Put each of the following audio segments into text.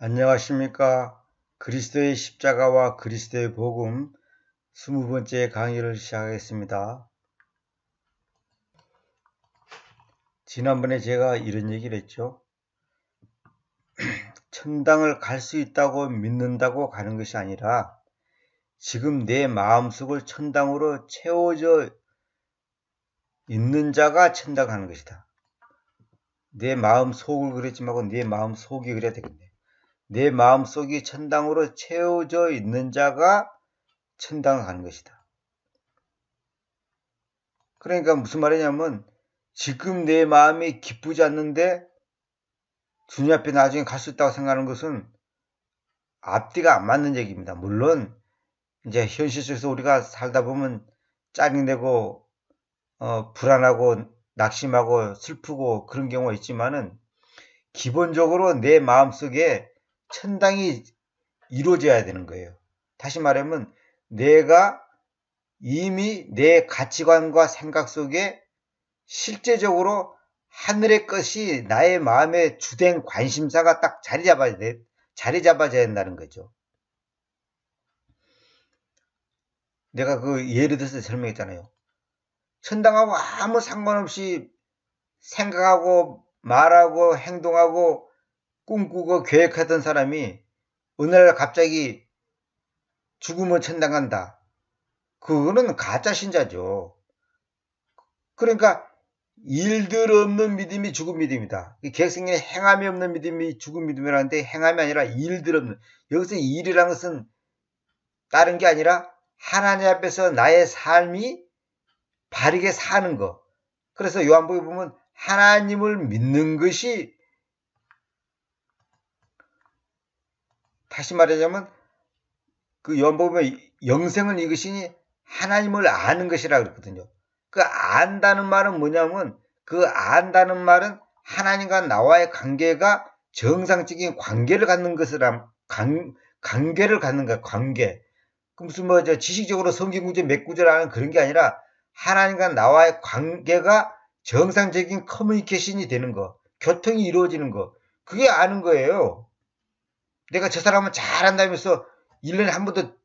안녕하십니까. 그리스도의 십자가와 그리스도의 복음 20번째 강의를 시작하겠습니다. 지난번에 제가 이런 얘기를 했죠. 천당을 갈 수 있다고 믿는다고 가는 것이 아니라 지금 내 마음속을 천당으로 채워져 있는 자가 천당 가는 것이다. 내 마음 속을 그랬지 말고 내 마음 속이 그래야 되겠네. 내 마음 속이 천당으로 채워져 있는 자가 천당 가는 것이다. 그러니까 무슨 말이냐면 지금 내 마음이 기쁘지 않는데 주님 앞에 나중에 갈 수 있다고 생각하는 것은 앞뒤가 안 맞는 얘기입니다. 물론 이제 현실 속에서 우리가 살다 보면 짜증내고 불안하고 낙심하고 슬프고 그런 경우가 있지만은 기본적으로 내 마음속에 천당이 이루어져야 되는 거예요. 다시 말하면 내가 이미 내 가치관과 생각 속에 실제적으로 하늘의 것이 나의 마음의 주된 관심사가 딱 자리 잡아져야 된다는 거죠. 내가 그 예를 들어서 설명했잖아요. 천당하고 아무 상관없이 생각하고 말하고 행동하고 꿈꾸고 계획하던 사람이 어느 날 갑자기 죽으면 천당 간다. 그거는 가짜 신자죠. 그러니까 일들 없는 믿음이 죽은 믿음이다. 객승에 행함이 없는 믿음이 죽은 믿음이라는데 행함이 아니라 일들 없는. 여기서 일이라는 것은 다른 게 아니라 하나님 앞에서 나의 삶이 바르게 사는 거. 그래서 요한복음에 보면 하나님을 믿는 것이, 다시 말하자면 그 요한복음에 영생은 이것이니 하나님을 아는 것이라 그랬거든요. 그 안다는 말은 뭐냐면 그 안다는 말은 하나님과 나와의 관계가 정상적인 관계를 갖는 것이라 관계를 갖는 거야. 관계. 그 무슨 뭐 지식적으로 성경 구절 몇 구절 아는 그런 게 아니라 하나님과 나와의 관계가 정상적인 커뮤니케이션이 되는 거, 교통이 이루어지는 거, 그게 아는 거예요. 내가 저 사람은 잘한다면서 1년에 한 번도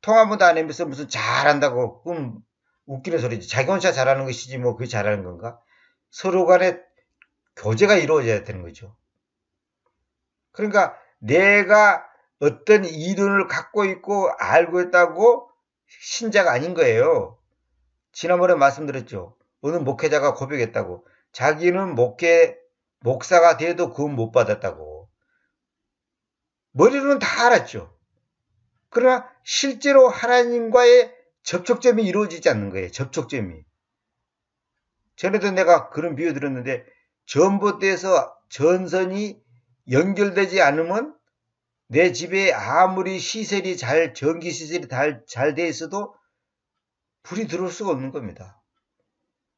통화 한 번도 안 하면서 무슨 잘한다고 그럼 웃기는 소리지. 자기 혼자 잘하는 것이지 뭐 그게 잘하는 건가? 서로 간에 교제가 이루어져야 되는 거죠. 그러니까 내가 어떤 이론을 갖고 있고 알고 있다고 신자가 아닌 거예요. 지난번에 말씀드렸죠. 어느 목회자가 고백했다고. 자기는 목사가 돼도 구원 못 받았다고. 머리로는 다 알았죠. 그러나 실제로 하나님과의 접촉점이 이루어지지 않는 거예요. 접촉점이. 전에도 내가 그런 비유 들었는데 전봇대에서 전선이 연결되지 않으면 내 집에 아무리 시설이 전기 시설이 잘 돼 있어도 불이 들어올 수가 없는 겁니다.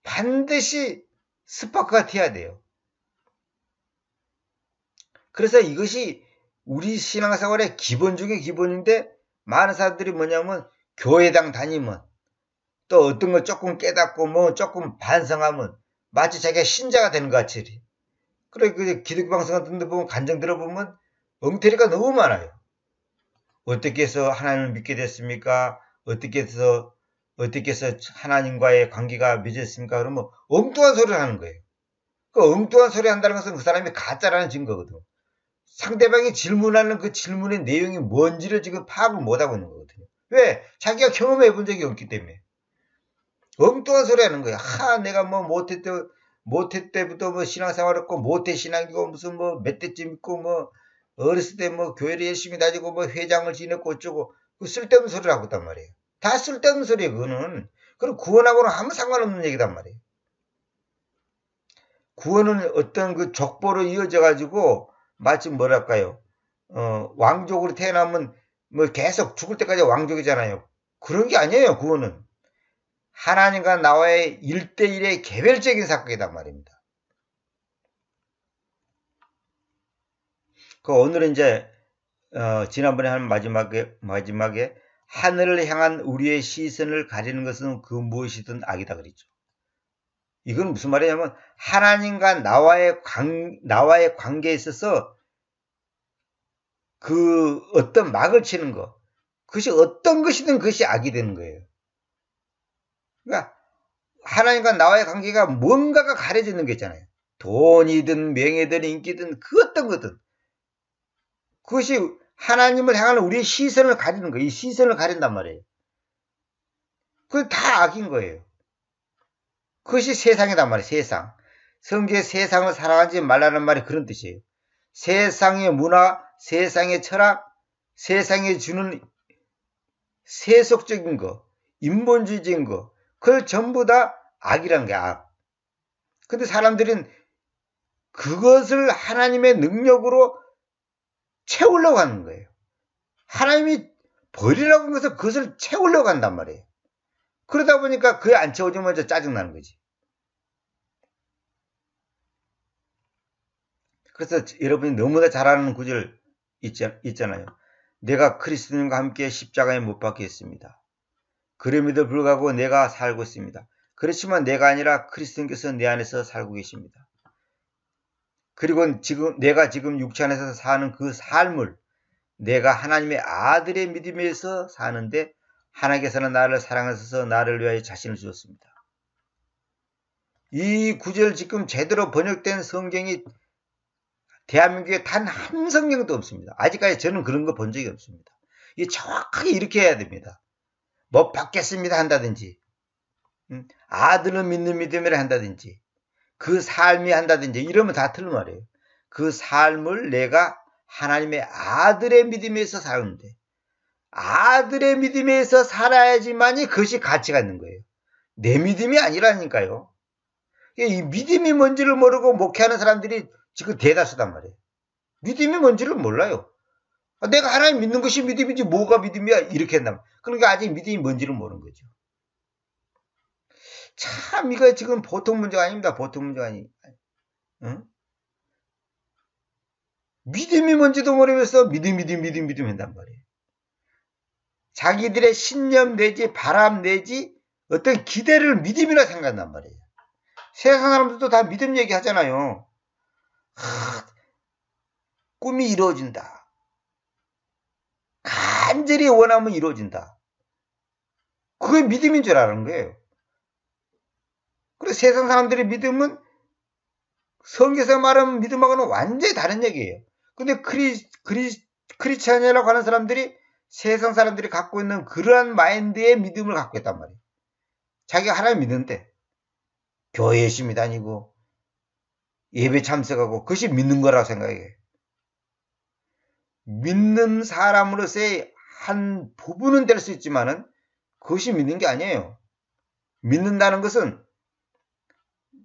반드시 스파크가 튀어야 돼요. 그래서 이것이 우리 신앙생활의 기본 중에 기본인데 많은 사람들이 뭐냐면 교회당 다니면 또 어떤 걸 조금 깨닫고 뭐 조금 반성하면 마치 자기가 신자가 되는 것 같이. 그래 그 기독교 방송 같은 데 보면 간증 들어보면 엉터리가 너무 많아요. 어떻게 해서 하나님을 믿게 됐습니까? 어떻게 해서 하나님과의 관계가 맺어졌습니까? 그러면 엉뚱한 소리를 하는 거예요. 그 엉뚱한 소리 한다는 것은 그 사람이 가짜라는 증거거든. 상대방이 질문하는 그 질문의 내용이 뭔지를 지금 파악을 못하고 있는 거거든요. 왜? 자기가 경험해 본 적이 없기 때문에. 엉뚱한 소리 하는 거야. 내가 뭐 모태 때부터 뭐 신앙생활 했고, 모태 신앙이고, 무슨 뭐 몇 대쯤 있고, 뭐, 어렸을 때 뭐 교회를 열심히 다니고, 뭐 회장을 지냈고, 어쩌고, 그 쓸데없는 소리를 하고 있단 말이에요. 다 쓸데없는 소리예요, 그거는. 그럼 구원하고는 아무 상관없는 얘기단 말이에요. 구원은 어떤 그 족보로 이어져가지고, 마치 뭐랄까요, 왕족으로 태어나면 뭐 계속 죽을 때까지 왕족이잖아요. 그런 게 아니에요, 구원은. 하나님과 나와의 1대1의 개별적인 사건이란 말입니다. 오늘은 이제 지난번에 한 마지막에 하늘을 향한 우리의 시선을 가리는 것은 그 무엇이든 악이다 그랬죠. 이건 무슨 말이냐면 하나님과 나와의 관계에 있어서 그 어떤 막을 치는 거, 그것이 어떤 것이든 그것이 악이 되는 거예요. 그러니까 하나님과 나와의 관계가 뭔가가 가려지는 게 있잖아요. 돈이든 명예든 인기든 그 어떤 거든 그것이 하나님을 향하는 우리의 시선을 가리는 거예요. 이 시선을 가린단 말이에요. 그건 다 악인 거예요. 그것이 세상이란 말이에요. 세상. 성경에 세상을 사랑하지 말라는 말이 그런 뜻이에요. 세상의 문화, 세상의 철학, 세상에 주는 세속적인 거, 인본주의적인 거, 그걸 전부 다 악이라는 게 악. 근데 사람들은 그것을 하나님의 능력으로 채우려고 하는 거예요. 하나님이 버리라고 한 것을 그것을 채우려고 한단 말이에요. 그러다 보니까 그게 안 채워지면 먼저 짜증나는 거지. 그래서 여러분이 너무나 잘 아는 구절 있잖아요. 내가 그리스도님과 함께 십자가에 못 박혔습니다. 그럼에도 불구하고 내가 살고 있습니다. 그렇지만 내가 아니라 그리스도님께서 내 안에서 살고 계십니다. 그리고 내가 지금 육체 안에서 사는 그 삶을 내가 하나님의 아들의 믿음에서 사는데 하나님께서는 나를 사랑하셔서 나를 위하여 자신을 주셨습니다. 이 구절 지금 제대로 번역된 성경이 대한민국에 단 한 성경도 없습니다. 아직까지 저는 그런 거 본 적이 없습니다. 이 정확하게 이렇게 해야 됩니다. 못 받겠습니다 한다든지 아들을 믿는 믿음이라 한다든지 그 삶이 한다든지 이러면 다 틀린 말이에요. 그 삶을 내가 하나님의 아들의 믿음에서 사는데 아들의 믿음에서 살아야지만이 그것이 가치가 있는 거예요. 내 믿음이 아니라니까요. 이 믿음이 뭔지를 모르고 목회하는 사람들이 지금 대다수단 말이에요. 믿음이 뭔지를 몰라요. 내가 하나님 믿는 것이 믿음이지 뭐가 믿음이야 이렇게 한다면 그러니까 아직 믿음이 뭔지를 모르는 거죠. 참 이거 지금 보통 문제가 아닙니다. 보통 문제가 아니. 응? 믿음이 뭔지도 모르면서 믿음 한단 말이에요. 자기들의 신념 내지 바람 내지 어떤 기대를 믿음이라 생각한단 말이에요. 세상 사람들도 다 믿음 얘기하잖아요. 꿈이 이루어진다. 간절히 원하면 이루어진다. 그게 믿음인 줄 아는 거예요. 그래서 세상 사람들의 믿음은 성경에서 말하는 믿음하고는 완전히 다른 얘기예요. 근데 크리스찬이라고 하는 사람들이 세상 사람들이 갖고 있는 그러한 마인드의 믿음을 갖고 있단 말이에요. 자기가 하나님 믿는데 교회 열심히 다니고 예배 참석하고 그것이 믿는 거라고 생각해요. 믿는 사람으로서의 한 부분은 될 수 있지만은 그것이 믿는 게 아니에요. 믿는다는 것은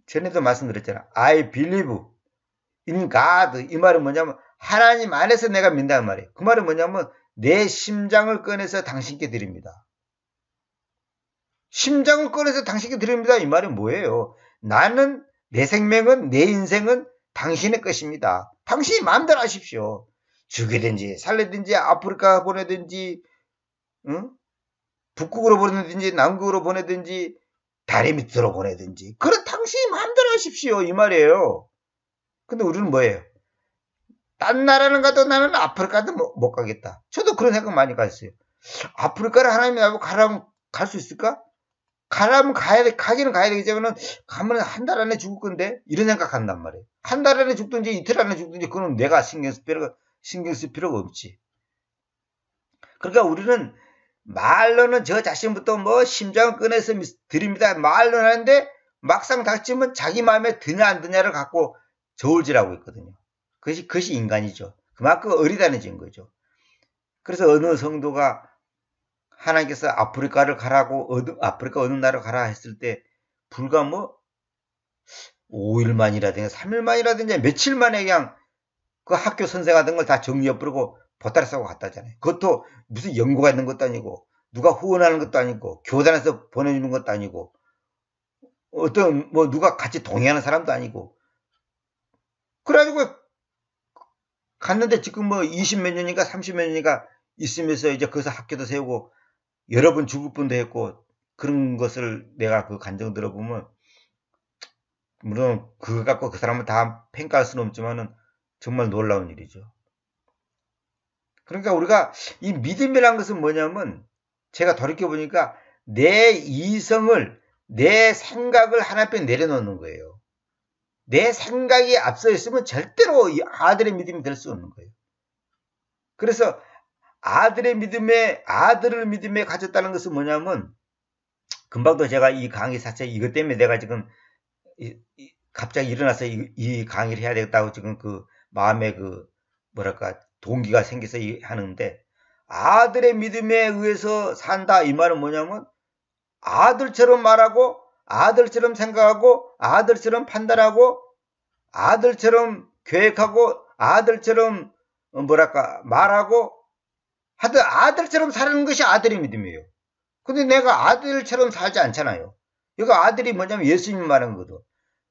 전에도 말씀드렸잖아. I believe in God. 이 말은 뭐냐면 하나님 안에서 내가 믿는다는 말이에요. 그 말은 뭐냐면 내 심장을 꺼내서 당신께 드립니다. 심장을 꺼내서 당신께 드립니다. 이 말은 뭐예요? 나는 내 생명은 내 인생은 당신의 것입니다. 당신이 마음대로 하십시오. 죽이든지 살리든지 아프리카 보내든지 북극으로 보내든지 남극으로 보내든지 다리 밑으로 보내든지 그런 당신이 마음대로 하십시오. 이 말이에요. 근데 우리는 뭐예요? 딴 나라는 가도 나는 아프리카도 못 가겠다. 저도 그런 생각 많이 가졌어요. 아프리카를 하나님이 나보고 가라면 갈 수 있을까? 가라면 가기는 가야 되겠지만 가면 한 달 안에 죽을 건데 이런 생각한단 말이에요. 한 달 안에 죽든지 이틀 안에 죽든지 그건 내가 신경 쓸 필요가 없지. 그러니까 우리는 말로는 저 자신부터 뭐 심장을 꺼내서 드립니다. 말로는 하는데 막상 닥치면 자기 마음에 드냐 안 드냐를 갖고 저울질하고 있거든요. 그것이 인간이죠. 그만큼 어리다니진 거죠. 그래서 어느 성도가 하나님께서 아프리카를 가라고 아프리카 어느 나라를 가라 했을 때 불과 뭐 5일만이라든지 3일만이라든지 며칠 만에 그냥 그 학교 선생하던 걸 다 정리해버리고 보따리 싸고 갔다잖아요. 그것도 무슨 연구가 있는 것도 아니고 누가 후원하는 것도 아니고 교단에서 보내주는 것도 아니고 어떤 뭐 누가 같이 동의하는 사람도 아니고 그래가지고 갔는데 지금 뭐 20몇 년인가 30몇 년인가 있으면서 이제 거기서 학교도 세우고 여러 번 죽을 뻔도 했고 그런 것을 내가 그 간증 들어보면 물론 그거 갖고 그 사람을 다 평가할 수는 없지만은 정말 놀라운 일이죠. 그러니까 우리가 이 믿음이란 것은 뭐냐면 제가 돌이켜보니까 내 이성을, 내 생각을 하나뿐 내려놓는 거예요. 내 생각이 앞서 있으면 절대로 아들의 믿음이 될 수 없는 거예요. 그래서 아들을 믿음에 가졌다는 것은 뭐냐면, 금방도 제가 이 강의 자체 이것 때문에 내가 지금 갑자기 일어나서 이 강의를 해야 되겠다고 지금 그 마음에 그 뭐랄까 동기가 생겨서 하는데, 아들의 믿음에 의해서 산다 이 말은 뭐냐면 아들처럼 말하고 아들처럼 생각하고 아들처럼 판단하고 아들처럼 계획하고 아들처럼 뭐랄까 말하고 하여튼 아들처럼 사는 것이 아들의 믿음이에요. 근데 내가 아들처럼 살지 않잖아요. 이거 아들이 뭐냐면 예수님 말하는 거거든.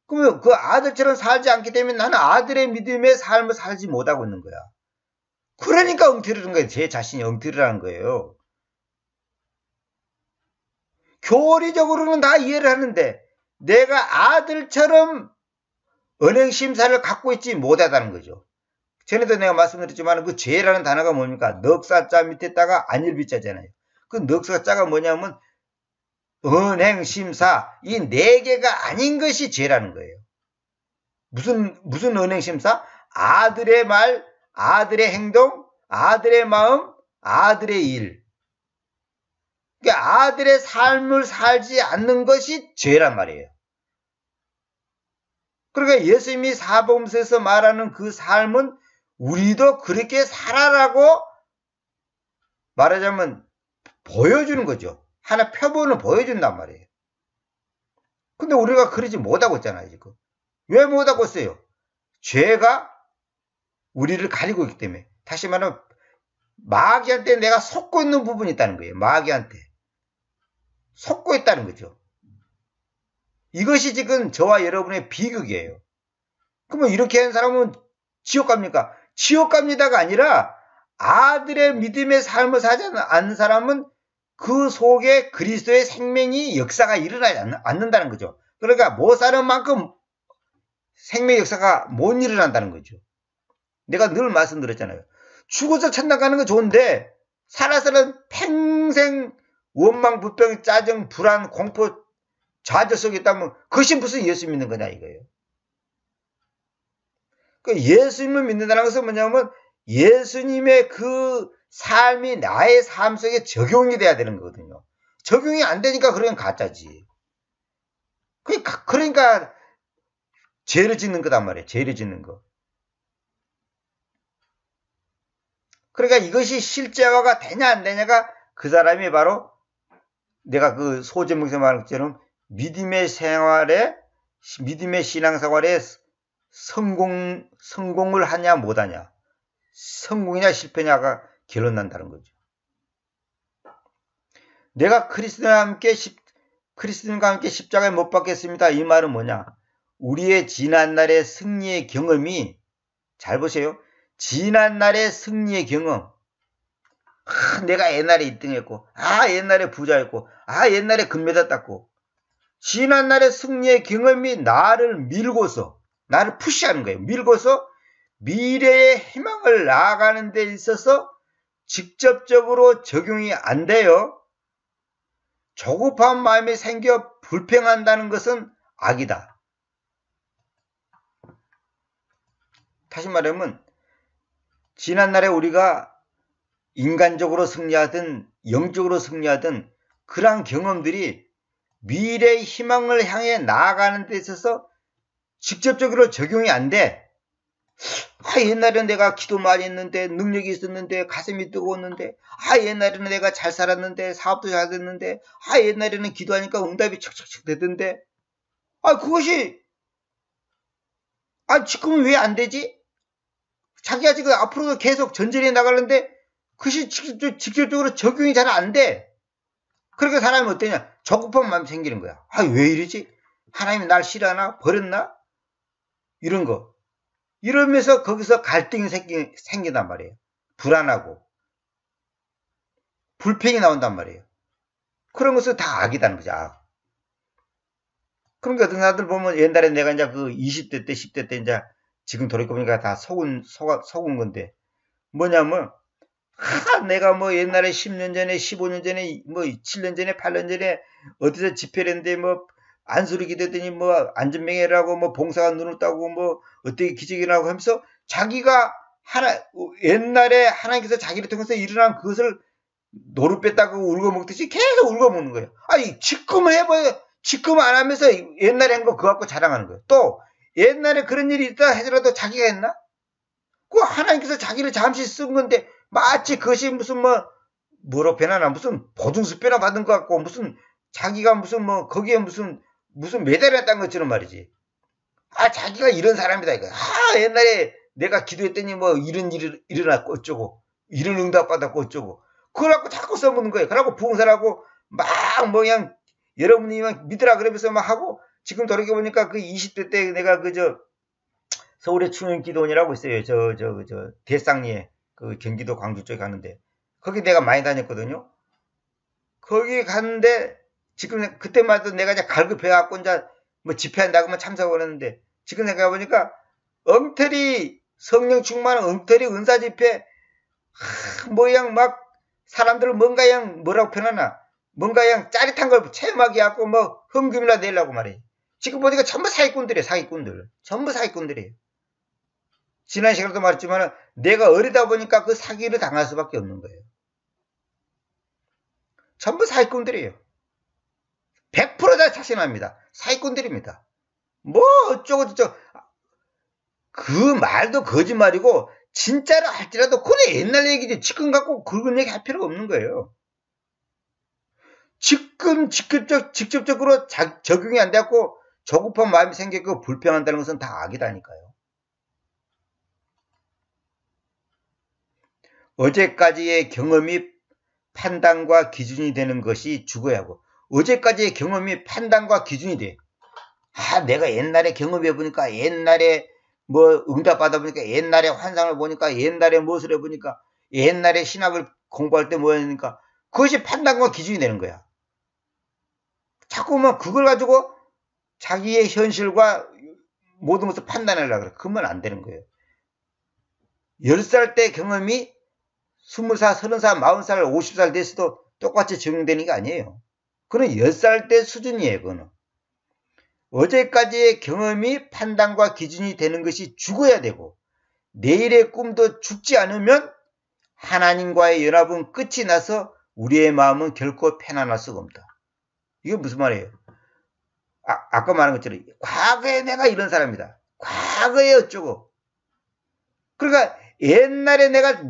그러면 그 아들처럼 살지 않기 때문에 나는 아들의 믿음의 삶을 살지 못하고 있는 거야. 그러니까 엉터리는 거예요. 제 자신이 엉터리라는 거예요. 교리적으로는 다 이해를 하는데 내가 아들처럼 언행심사를 갖고 있지 못하다는 거죠. 전에도 내가 말씀드렸지만 그 죄라는 단어가 뭡니까? 넉사자 밑에다가 안일비자잖아요. 그 넉사자가 뭐냐면 언행심사, 이 네 개가 아닌 것이 죄라는 거예요. 무슨 언행심사? 아들의 말, 아들의 행동, 아들의 마음, 아들의 일. 그러니까 아들의 삶을 살지 않는 것이 죄란 말이에요. 그러니까 예수님이 사복음서에서 말하는 그 삶은 우리도 그렇게 살아라고 말하자면 보여주는 거죠. 하나 표본을 보여준단 말이에요. 근데 우리가 그러지 못하고 있잖아요, 지금. 왜 못하고 있어요? 죄가 우리를 가리고 있기 때문에. 다시 말하면 마귀한테 내가 속고 있는 부분이 있다는 거예요. 마귀한테. 속고 있다는 거죠. 이것이 지금 저와 여러분의 비극이에요. 그러면 이렇게 하는 사람은 지옥 갑니까? 지옥 갑니다가 아니라 아들의 믿음의 삶을 살지 않는 사람은 그 속에 그리스도의 생명이 역사가 일어나지 않는다는 거죠. 그러니까 못 사는 만큼 생명의 역사가 못 일어난다는 거죠. 내가 늘 말씀드렸잖아요. 죽어서 천당 가는 건 좋은데 살아서는 평생 원망, 불평, 짜증, 불안, 공포, 좌절 속에 있다면 그것이 무슨 예수 믿는 거냐 이거예요. 예수님을 믿는다는 것은 뭐냐면 예수님의 그 삶이 나의 삶 속에 적용이 돼야 되는 거거든요. 적용이 안 되니까 그건 가짜지. 그러니까 죄를 짓는 거단 말이에요. 죄를 짓는 거. 그러니까 이것이 실제화가 되냐 안 되냐가 그 사람이 바로 내가 그 소제목에서 말한 것처럼 믿음의 신앙생활에 성공을 하냐 못하냐, 성공이냐 실패냐가 결론 난다는 거죠. 내가 그리스도님과 함께 십자가에 못 박혔습니다. 이 말은 뭐냐? 우리의 지난날의 승리의 경험이, 잘 보세요. 지난날의 승리의 경험. 내가 옛날에 1등 했고, 옛날에 부자였고, 옛날에 금메달 땄고. 지난날의 승리의 경험이 나를 밀고서, 나를 푸시하는 거예요. 밀고서 미래의 희망을 나아가는 데 있어서 직접적으로 적용이 안 돼요. 조급한 마음이 생겨 불평한다는 것은 악이다. 다시 말하면 지난날에 우리가 인간적으로 승리하든 영적으로 승리하든 그러한 경험들이 미래의 희망을 향해 나아가는 데 있어서 직접적으로 적용이 안 돼. 옛날에는 내가 기도 많이 했는데, 능력이 있었는데, 가슴이 뜨거웠는데, 옛날에는 내가 잘 살았는데, 사업도 잘 됐는데, 옛날에는 기도하니까 응답이 척척척 되던데, 그것이, 지금은 왜 안 되지? 자기가 지금 앞으로도 계속 전진해 나가는데, 그것이 직접적으로 적용이 잘 안 돼. 그러니까 사람이 어떠냐? 조급한 마음이 생기는 거야. 왜 이러지? 하나님이 날 싫어하나? 버렸나? 이런 거. 이러면서 거기서 갈등이 생긴단 말이에요. 불안하고 불평이 나온단 말이에요. 그런 것은 다 악이다는 거죠. 악. 그러니까 어떤 사람들 보면 옛날에 내가 이제 그 20대 때 10대 때 이제 지금 돌이켜보니까 다 속은 건데 뭐냐면 내가 뭐 옛날에 10년 전에, 15년 전에, 뭐 7년 전에, 8년 전에 어디서 집회를 했는데 뭐 안수를 기대더니 뭐 안전명예라고 뭐 봉사가 눈을 따고 뭐 어떻게 기적이 나고 하면서 자기가 옛날에 하나님께서 자기를 통해서 일어난 그것을 노루 뺐다고 울고 먹듯이 계속 울고 먹는 거예요. 아니, 지금 해봐요. 지금 안 하면서 옛날에 한 거 그거 갖고 자랑하는 거예요. 또 옛날에 그런 일이 있다 하더라도 자기가 했나? 그 하나님께서 자기를 잠시 쓴 건데 마치 그것이 무슨 뭐로 변하나 무슨 보증수 변화 받은 것 같고 무슨 자기가 무슨 거기에 무슨 메달을 딴 것처럼 말이지. 자기가 이런 사람이다 이거. 옛날에 내가 기도했더니 뭐 이런 일이 일어났고 어쩌고 이런 응답 받았고 어쩌고 그걸 갖고 자꾸 써먹는 거예요. 그러고 부흥사라고 막 그냥 여러분이 막 믿으라 그러면서 막 하고 지금 돌이켜보니까 그 20대 때 내가 서울의 충영기도원이라고 있어요. 대쌍리에 그 경기도 광주 쪽에 가는데 거기 내가 많이 다녔거든요. 거기 갔는데 지금 그때만 해도 내가 이제 갈급해갖고 이제 뭐 집회한다고 참석을 했는데 지금 생각해보니까 엉터리 성령 충만한 엉터리 은사 집회 모양 막 사람들을 뭔가 그냥 뭐라고 표현하나 뭔가 그냥 짜릿한 걸 체험하게 하고 뭐 헌금이나 내려고 말이에요. 지금 보니까 전부 사기꾼들이에요. 사기꾼들. 전부 사기꾼들이에요. 지난 시간에도 말했지만 내가 어리다 보니까 그 사기를 당할 수밖에 없는 거예요. 전부 사기꾼들이에요. 100% 다 자신합니다. 사기꾼들입니다. 뭐 어쩌고 저쩌고 그 말도 거짓말이고 진짜로 할지라도 그건 옛날 얘기지. 지금 갖고 그런 얘기 할 필요가 없는 거예요. 지금 직접적으로 적용이 안 되고 조급한 마음이 생기고 불평한다는 것은 다 악이다니까요. 어제까지의 경험이 판단과 기준이 되는 것이 죽어야 하고 어제까지의 경험이 판단과 기준이 돼. 내가 옛날에 경험해보니까 옛날에 뭐 응답 받아보니까 옛날에 환상을 보니까 옛날에 무엇을 해보니까 옛날에 신학을 공부할 때 뭐였으니까 그것이 판단과 기준이 되는 거야. 자꾸만 그걸 가지고 자기의 현실과 모든 것을 판단하려고 그래. 그러면 안 되는 거예요. 10살 때 경험이 20살, 30살, 40살, 50살 됐어도 똑같이 적용되는 게 아니에요. 그건 10살 때 수준이에요. 그거는. 어제까지의 경험이 판단과 기준이 되는 것이 죽어야 되고 내일의 꿈도 죽지 않으면 하나님과의 연합은 끝이 나서 우리의 마음은 결코 편안할 수가 없다. 이게 무슨 말이에요? 아까 말한 것처럼 과거에 내가 이런 사람이다. 과거에 어쩌고. 그러니까 옛날에 내가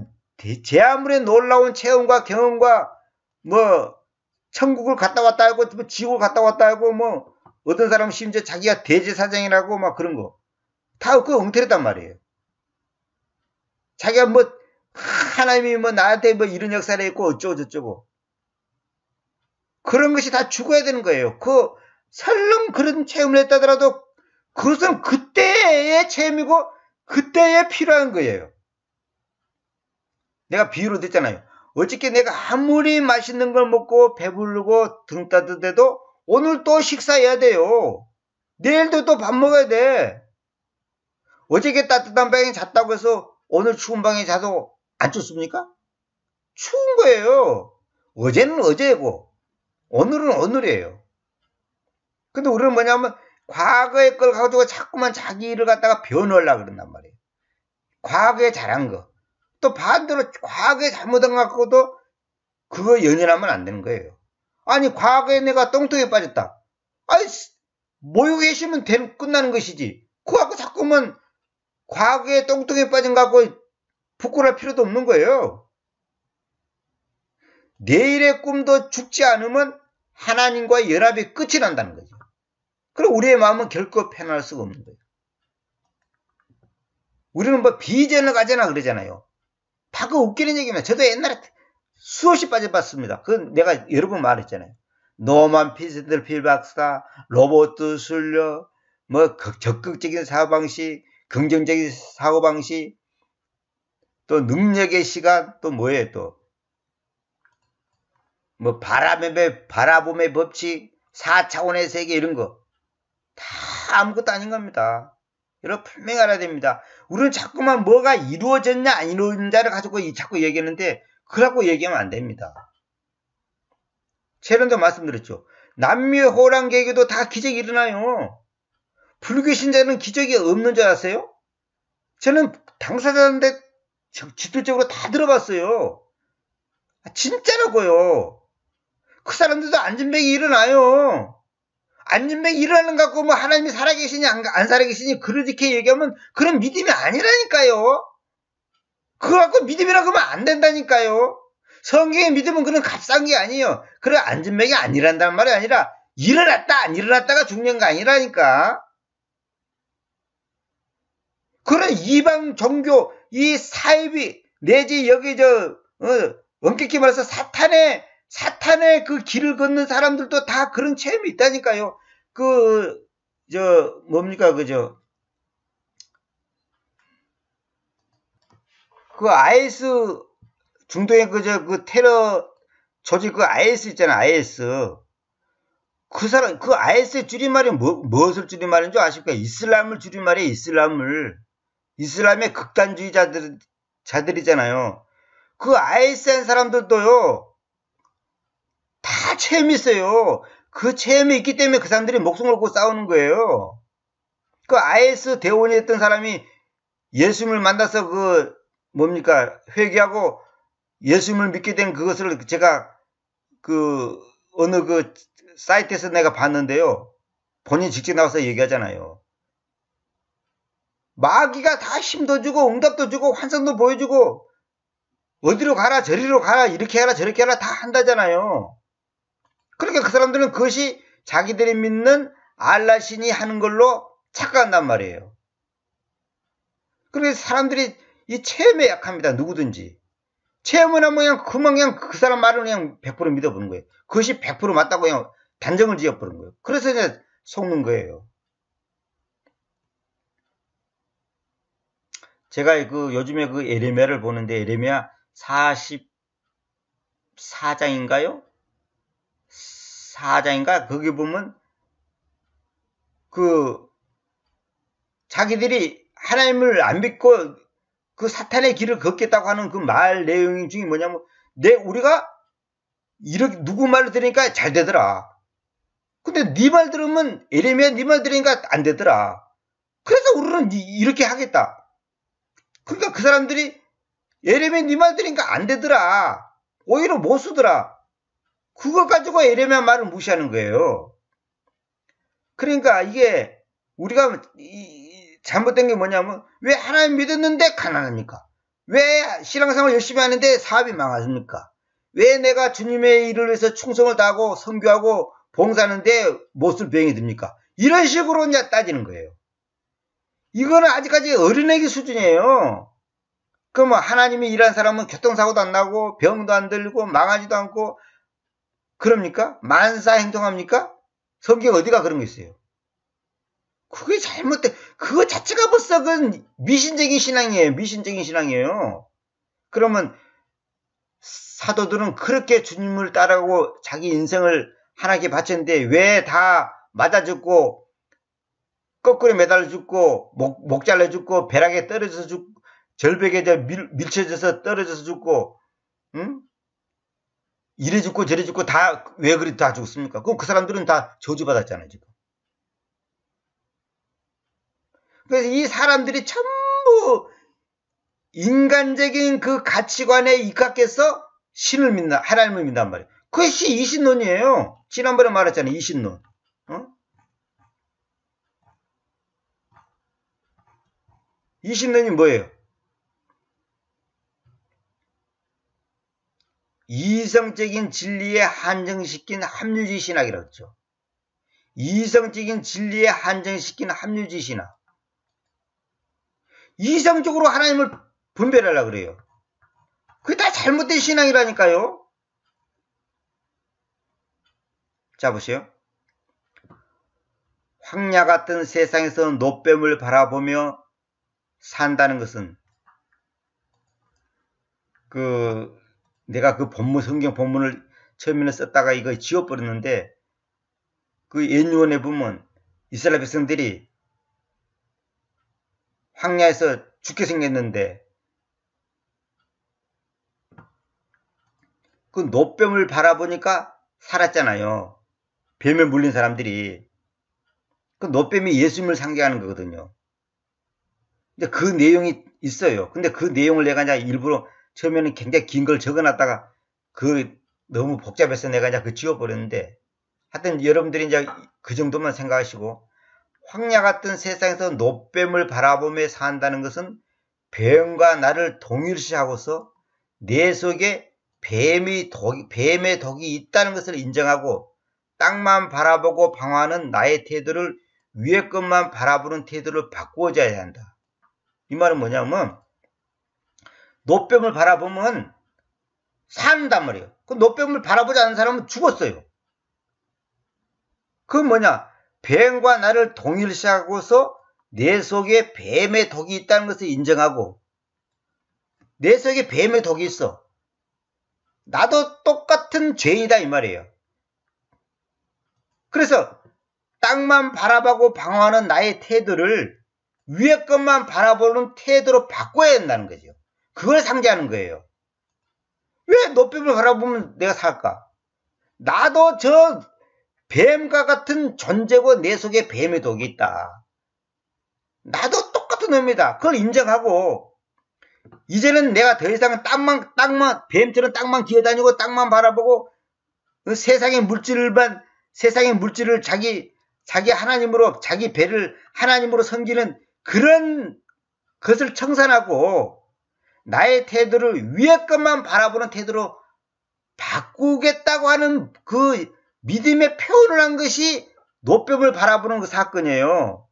제 아무리 놀라운 체험과 경험과 뭐 천국을 갔다 왔다 하고 뭐 지옥을 갔다 왔다 하고 뭐 어떤 사람은 심지어 자기가 대제사장이라고 막 그런 거 다 그거 엉터리단 말이에요. 자기가 뭐 하나님이 뭐 나한테 뭐 이런 역사를 했고 어쩌고 저쩌고 그런 것이 다 죽어야 되는 거예요. 설령 그런 체험을 했다더라도 그것은 그때의 체험이고 그때에 필요한 거예요. 내가 비유로 됐잖아요. 어저께 내가 아무리 맛있는 걸 먹고 배부르고 등 따뜻해도 오늘 또 식사해야 돼요. 내일도 또 밥 먹어야 돼. 어저께 따뜻한 방에 잤다고 해서 오늘 추운 방에 자도 안 춥습니까? 추운 거예요. 어제는 어제고 오늘은 오늘이에요. 근데 우리는 뭐냐면 과거의 걸 가지고 자꾸만 자기 일을 갖다가 변호하려고 그런단 말이에요. 과거에 잘한 거. 또 반대로 과거에 잘못한 거 갖고도 그거 연연하면 안 되는 거예요. 아니 과거에 내가 똥통에 빠졌다. 아이 모욕 계시면 끝나는 것이지. 그거 갖고 자꾸만 과거에 똥통에 빠진 거 갖고 부끄러울 필요도 없는 거예요. 내일의 꿈도 죽지 않으면 하나님과의 연합이 끝이 난다는 거죠. 그럼 우리의 마음은 결코 편할 수가 없는 거예요. 우리는 뭐 비전을 가져나 그러잖아요. 다 그 웃기는 얘기입니다. 저도 옛날에 수없이 빠져봤습니다. 그건 내가 여러 번 말했잖아요. 노만 필 박사, 로버트 술려, 뭐 적극적인 사고방식, 긍정적인 사고방식, 또 능력의 시간, 또 뭐예요 또. 뭐 바라봄의 법칙, 4차원의 세계 이런 거. 다 아무것도 아닌 겁니다. 여러분 분명히 알아야 됩니다. 우리는 자꾸만 뭐가 이루어졌냐 안 이루어졌냐를 가지고 자꾸 얘기하는데 그라고 얘기하면 안 됩니다. 최근에도 말씀드렸죠. 남미 호랑 개교도 다 기적이 일어나요. 불교 신자는 기적이 없는 줄 아세요? 저는 당사자인데 직접적으로 다 들어봤어요. 진짜라고요. 그 사람들도 안진뱅이 일어나요. 안진뱅이 일어나는 것 같고 뭐 하나님이 살아계시니 안 살아계시니 그렇게 얘기하면 그런 믿음이 아니라니까요. 그거 갖고 믿음이라고 하면 안 된다니까요. 성경의 믿음은 그런 값싼 게 아니에요. 그런 안진뱅이 안 일어난다는 말이 아니라 일어났다 안 일어났다가 중요한 거 아니라니까. 그런 이방 종교 이 사이비 내지 여기 엄격히 말해서 사탄의 그 길을 걷는 사람들도 다 그런 체험이 있다니까요. 뭡니까 그 IS 중동의 그 테러 조직 그 IS 있잖아, IS. 그 사람, 그 IS의 줄임말이 무엇을 줄임말인 줄 아십니까? 이슬람을 줄임말이에요, 이슬람을. 이슬람의 극단주의자들이잖아요. 그 IS 한 사람들도요, 다 체험이 있어요. 그 체험이 있기 때문에 그 사람들이 목숨을 걸고 싸우는 거예요. 그 IS 대원이었던 사람이 예수님을 만나서 회개하고 예수님을 믿게 된 그것을 제가 어느 사이트에서 내가 봤는데요. 본인 직접 나와서 얘기하잖아요. 마귀가 다 힘도 주고 응답도 주고 환상도 보여주고 어디로 가라 저리로 가라 이렇게 하라 저렇게 하라 다 한다잖아요. 그러니까 그 사람들은 그것이 자기들이 믿는 알라신이 하는 걸로 착각한단 말이에요. 그래서 사람들이 이 체험에 약합니다. 누구든지. 체험을 하면 그냥 그 사람 말을 그냥 100% 믿어보는 거예요. 그것이 100% 맞다고 그냥 단정을 지어버린 거예요. 그래서 이제 속는 거예요. 제가 요즘에 에레미야를 보는데 에레미야 44장인가요? 4장인가? 거기 보면 자기들이 하나님을 안 믿고 그 사탄의 길을 걷겠다고 하는 그 말 내용 중에 뭐냐면 우리가 이렇게 누구 말을 들으니까 잘 되더라. 근데 네 말 들으면 에레미야 네 말 들으니까 안 되더라. 그래서 우리는 이렇게 하겠다. 그러니까 그 사람들이 에레미야 네 말 들으니까 안 되더라. 오히려 못 쓰더라. 그거 가지고 에레미야 말을 무시하는 거예요. 그러니까 이게 우리가 잘못된 게 뭐냐면 왜 하나님 믿었는데 가난합니까? 왜 신앙생활 열심히 하는데 사업이 망하십니까? 왜 내가 주님의 일을 위해서 충성을 다하고 선교하고 봉사하는데 못쓸 병이 듭니까? 이런 식으로 이제 따지는 거예요. 이거는 아직까지 어린애기 수준이에요. 그러면 하나님이 일한 사람은 교통사고도 안 나고 병도 안 들고 망하지도 않고 그럽니까? 만사 행동합니까? 성경 어디가 그런 거 있어요? 그게 잘못된, 그거 자체가 벌써 미신적인 신앙이에요. 미신적인 신앙이에요. 그러면 사도들은 그렇게 주님을 따라가고 자기 인생을 하나님께 바쳤는데 왜 다 맞아 죽고 거꾸로 매달려 죽고 목 잘라 죽고 벼락에 떨어져서 죽고 절벽에 밀쳐져서 떨어져서 죽고 응? 이래 죽고 저래 죽고 다 왜 그리 다 죽습니까? 그럼 그 사람들은 다 저주받았잖아요 지금. 그래서 이 사람들이 전부 인간적인 그 가치관에 입각해서 신을 믿나 하나님을 믿단 말이에요. 그것이 이신론이에요. 지난번에 말했잖아요. 이신론. 이신론이 뭐예요? 이성적인 진리에 한정시킨 합리주의 신학이라고 했죠. 이성적인 진리에 한정시킨 합리주의 신학. 이성적으로 하나님을 분별하려고 그래요. 그게 다 잘못된 신앙이라니까요. 자, 보세요. 황야 같은 세상에서 노뱀을 바라보며 산다는 것은 내가 성경 본문을 처음에는 썼다가 이거 지워버렸는데 연유원에 보면 이스라엘 백성들이 황야에서 죽게 생겼는데 그 노뱀을 바라보니까 살았잖아요. 뱀에 물린 사람들이. 그 노뱀이 예수님을 상징하는 거거든요. 근데 그 내용이 있어요. 근데 그 내용을 내가 이제 일부러 처음에는 굉장히 긴 걸 적어놨다가 너무 복잡해서 내가 이제 지워버렸는데, 하여튼 여러분들이 이제 그 정도만 생각하시고, 황야 같은 세상에서 노뱀을 바라보며 산다는 것은 뱀과 나를 동일시하고서 내 속에 뱀의 덕이 있다는 것을 인정하고 땅만 바라보고 방황하는 나의 태도를 위의 것만 바라보는 태도를 바꾸어져야 한다. 이 말은 뭐냐면 노뱀을 바라보면 산단 말이에요. 그 노뱀을 바라보지 않는 사람은 죽었어요. 그건 뭐냐? 뱀과 나를 동일시하고서 내 속에 뱀의 덕이 있다는 것을 인정하고, 내 속에 뱀의 덕이 있어. 나도 똑같은 죄이다 이 말이에요. 그래서 땅만 바라보고 방황하는 나의 태도를 위의 것만 바라보는 태도로 바꿔야 한다는 거죠. 그걸 상징하는 거예요. 왜 노뱀을 바라보면 내가 살까? 나도 저 뱀과 같은 존재고 내 속에 뱀의 독이 있다. 나도 똑같은 놈이다. 그걸 인정하고 이제는 내가 더 이상 땅만 뱀처럼 땅만 기어다니고 땅만 바라보고 세상의 물질을 자기 하나님으로, 자기 배를 하나님으로 섬기는 그런 것을 청산하고 나의 태도를 위의 것만 바라보는 태도로 바꾸겠다고 하는 그 믿음의 표현을 한 것이 노뱀을 바라보는 그 사건이에요.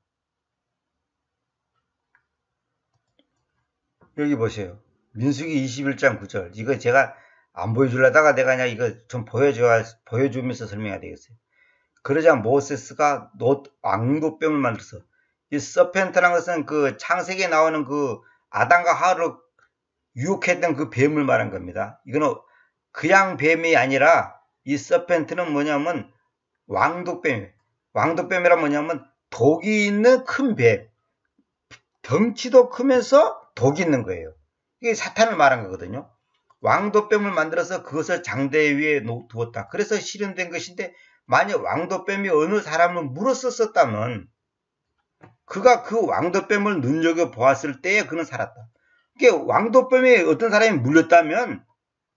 여기 보세요. 민수기 21장 9절. 이거 제가 안 보여주려다가 내가 그냥 이거 좀 보여주면서 설명해야 되겠어요. 그러자 모세스가 왕노뱀을 만들었어. 이 서펜트라는 것은 그 창세기에 나오는 그 아담과 하와를 유혹했던 그 뱀을 말한 겁니다. 이거는 그냥 뱀이 아니라 이 서펜트는 뭐냐면 왕도뱀. 왕도뱀이란 뭐냐면 독이 있는 큰 뱀. 덩치도 크면서 독이 있는 거예요. 이게 사탄을 말한 거거든요. 왕도뱀을 만들어서 그것을 장대 위에 두었다. 그래서 실현된 것인데, 만약 왕도뱀이 어느 사람을 물었었다면 그가 그 왕도뱀을 눈여겨보았을 때에 그는 살았다. 이게 왕도뱀에 어떤 사람이 물렸다면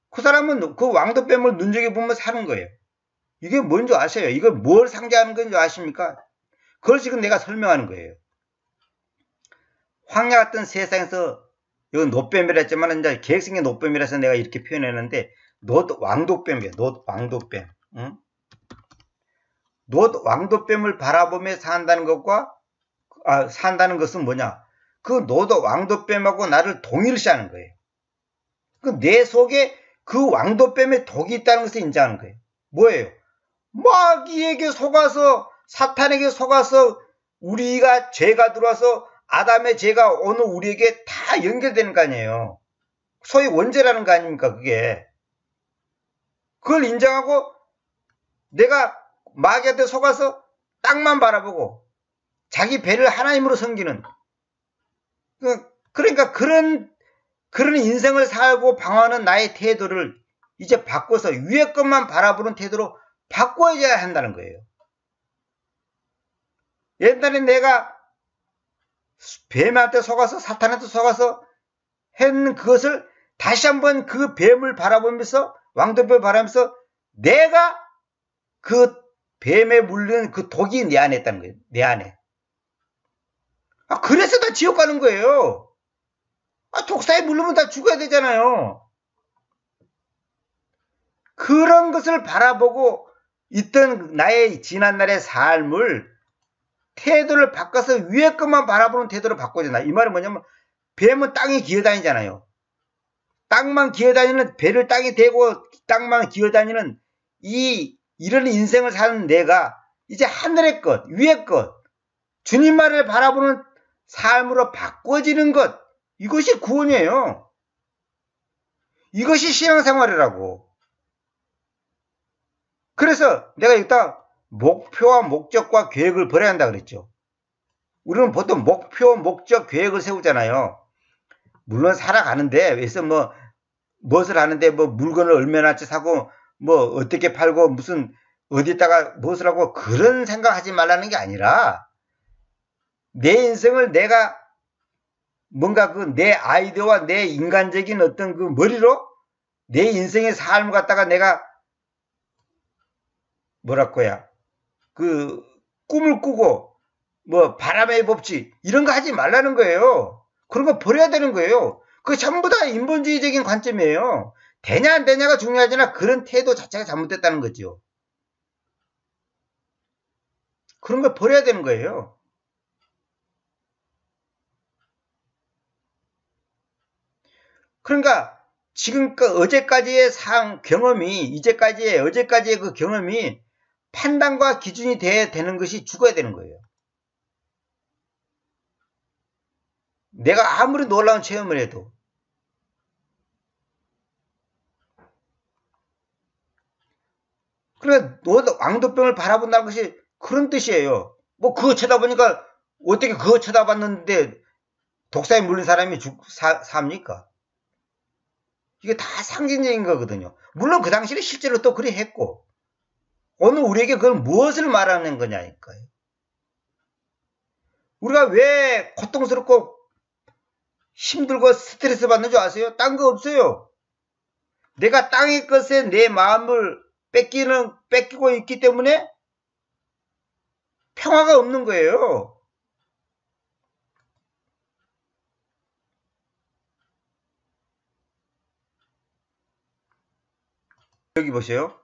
그 사람은 그 왕도뱀을 눈여겨보면 사는 거예요. 이게 뭔지 아셔요? 이거 뭘 상징하는 건지 아십니까? 그걸 지금 내가 설명하는 거예요. 황야 같은 세상에서, 이건 노뱀이라 했지만 이제 계획성의 노뱀이라서 내가 이렇게 표현했는데, 왕도뱀이에요. 왕도뱀. 응? 왕도뱀을 바라보며 산다는 것은 뭐냐? 그 왕도뱀하고 나를 동일시하는 거예요. 내 속에 그 왕도뱀의 독이 있다는 것을 인정하는 거예요. 뭐예요? 마귀에게 속아서, 사탄에게 속아서 우리가 죄가 들어와서 아담의 죄가 오늘 우리에게 다 연결되는 거 아니에요. 소위 원죄라는 거 아닙니까, 그게. 그걸 인정하고 내가 마귀한테 속아서 땅만 바라보고 자기 배를 하나님으로 섬기는, 그러니까 그런 인생을 살고 방황하는 나의 태도를 이제 바꿔서 위의 것만 바라보는 태도로 바꿔야 한다는 거예요. 옛날에 내가 뱀한테 속아서, 사탄한테 속아서 했는 그것을 다시 한번 그 뱀을 바라보면서, 왕도뱀을 바라보면서 내가 그 뱀에 물린 그 독이 내 안에 있다는 거예요. 내 안에. 그래서 다 지옥 가는 거예요. 독사에 물리면 다 죽어야 되잖아요. 그런 것을 바라보고 있던 나의 지난날의 삶을, 태도를 바꿔서 위의 것만 바라보는 태도를 바꿔야. 이 말은 뭐냐면, 뱀은 땅에 기어다니잖아요. 땅만 기어다니는, 배를 땅에 대고 땅만 기어다니는 이런 인생을 사는 내가 이제 하늘의 것, 위의 것, 주님만을 바라보는 삶으로 바꿔지는 것, 이것이 구원이에요. 이것이 신앙생활이라고. 그래서 내가 여기다 목표와 목적과 계획을 버려야 한다 그랬죠. 우리는 보통 목표, 목적, 계획을 세우잖아요. 물론 살아가는데, 그래서 무엇을 하는데 뭐 물건을 얼마나치 사고 뭐 어떻게 팔고 무슨 어디다가 무엇을 하고 그런 생각하지 말라는 게 아니라 내 인생을 내가 뭔가 그 내 아이디어와 내 인간적인 어떤 그 머리로 내 인생의 삶을 갖다가 내가 뭐랄거야 그 꿈을 꾸고 뭐 바람의 법칙 이런 거 하지 말라는 거예요. 그런 거 버려야 되는 거예요. 그거 전부 다 인본주의적인 관점이에요. 되냐 안 되냐가 중요하지 않아 그런 태도 자체가 잘못됐다는 거죠. 그런 걸 버려야 되는 거예요. 그러니까 지금 어제까지의 경험이 이제까지의 어제까지의 그 경험이 판단과 기준이 돼야 되는 것이 죽어야 되는 거예요. 내가 아무리 놀라운 체험을 해도 그러니까 왕도병을 바라본다는 것이 그런 뜻이에요. 뭐 그거 쳐다보니까 어떻게 그거 쳐다봤는데 독사에 물린 사람이 삽니까? 이게 다 상징적인 거거든요. 물론 그 당시에 실제로 또 그리 했고 오늘 우리에게 그걸 무엇을 말하는 거냐니까요. 우리가 왜 고통스럽고 힘들고 스트레스 받는 줄 아세요? 딴 거 없어요. 내가 땅의 것에 내 마음을 뺏기고 있기 때문에 평화가 없는 거예요. 여기 보세요.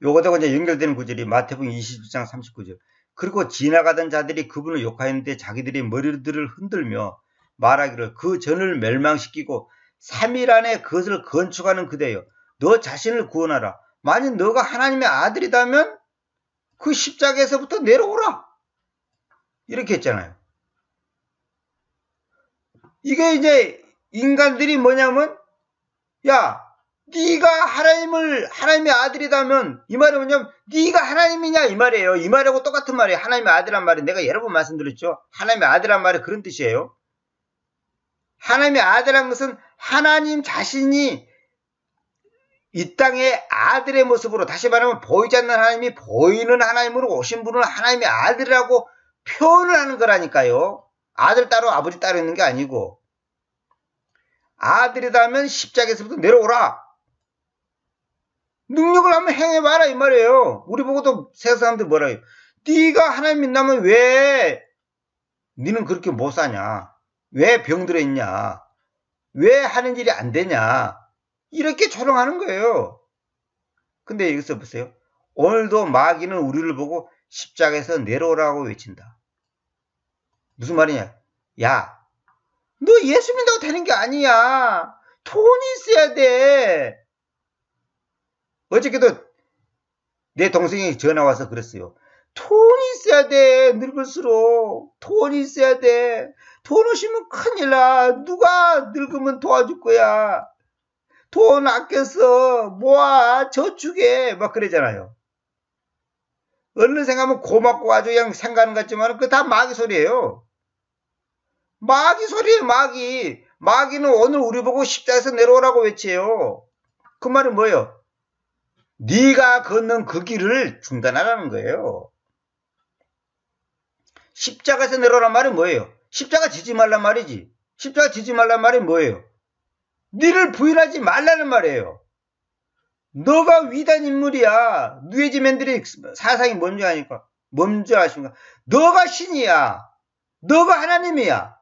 요거하고 이제 연결되는 구절이 마태복음 22장 39절. 그리고 지나가던 자들이 그분을 욕하였는데 자기들이 머리들을 흔들며 말하기를 그 전을 멸망시키고 3일 안에 그것을 건축하는 그대여 너 자신을 구원하라. 만약 너가 하나님의 아들이다면 그 십자가에서부터 내려오라. 이렇게 했잖아요. 이게 이제 인간들이 뭐냐면 야 네가 하나님의 아들이다면 이 말은 뭐냐면 네가 하나님이냐 이 말이에요. 이 말하고 똑같은 말이에요. 하나님의 아들란 말은 내가 여러 번 말씀드렸죠. 하나님의 아들란 말은 그런 뜻이에요. 하나님의 아들란 것은 하나님 자신이 이 땅의 아들의 모습으로 다시 말하면 보이지 않는 하나님이 보이는 하나님으로 오신 분은 하나님의 아들이라고 표현을 하는 거라니까요. 아들 따로 아버지 따로 있는 게 아니고 아들이다면 십자가에서부터 내려오라. 능력을 한번 행해봐라 이 말이에요. 우리 보고도 세상 사람들 뭐라 해요. 네가 하나님 믿나면 왜 너는 그렇게 못 사냐. 왜 병들어 있냐. 왜 하는 일이 안 되냐. 이렇게 조롱하는 거예요. 근데 여기서 보세요. 오늘도 마귀는 우리를 보고 십자가에서 내려오라고 외친다. 무슨 말이냐. 야, 너 예수 믿는다고 되는 게 아니야. 돈이 있어야 돼. 어저께도 내 동생이 전화 와서 그랬어요. 돈이 있어야 돼. 늙을수록 돈이 있어야 돼. 돈 없으면 큰일 나. 누가 늙으면 도와줄 거야. 돈 아껴서 모아 저축해 막 그러잖아요. 어느 생각하면 고맙고 아주 그냥 생각하는 것 같지만 그거 다 마귀 소리예요. 마귀 소리예요. 마귀는 오늘 우리 보고 십자가에서 내려오라고 외쳐요. 그 말은 뭐예요? 네가 걷는 그 길을 중단하라는 거예요. 십자가에서 내려오란 말이 뭐예요? 십자가 지지 말란 말이지. 십자가 지지 말란 말이 뭐예요? 너를 부인하지 말라는 말이에요. 너가 위대한 인물이야. 누에지맨들이 사상이 뭔지 아니까. 뭔지 아십니까? 너가 신이야. 너가 하나님이야.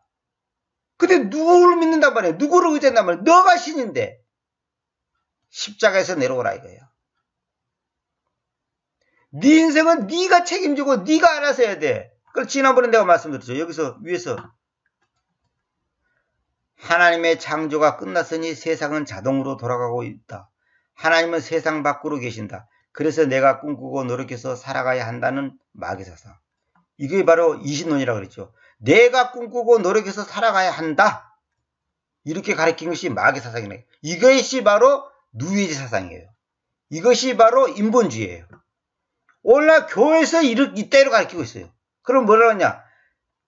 근데 누구를 믿는단 말이야? 누구를 의지한단 말이야? 너가 신인데. 십자가에서 내려오라 이거예요. 네 인생은 네가 책임지고 네가 알아서 해야 돼. 그걸 지난번에 내가 말씀드렸죠. 여기서 위에서 하나님의 창조가 끝났으니 세상은 자동으로 돌아가고 있다. 하나님은 세상 밖으로 계신다. 그래서 내가 꿈꾸고 노력해서 살아가야 한다는 마귀 사상. 이게 바로 이신론이라고 그랬죠. 내가 꿈꾸고 노력해서 살아가야 한다. 이렇게 가르친 것이 마귀 사상이네. 이것이 바로 누에지 사상이에요. 이것이 바로 인본주의예요. 오늘날 교회에서 이때로 가르치고 있어요. 그럼 뭐라고 하냐?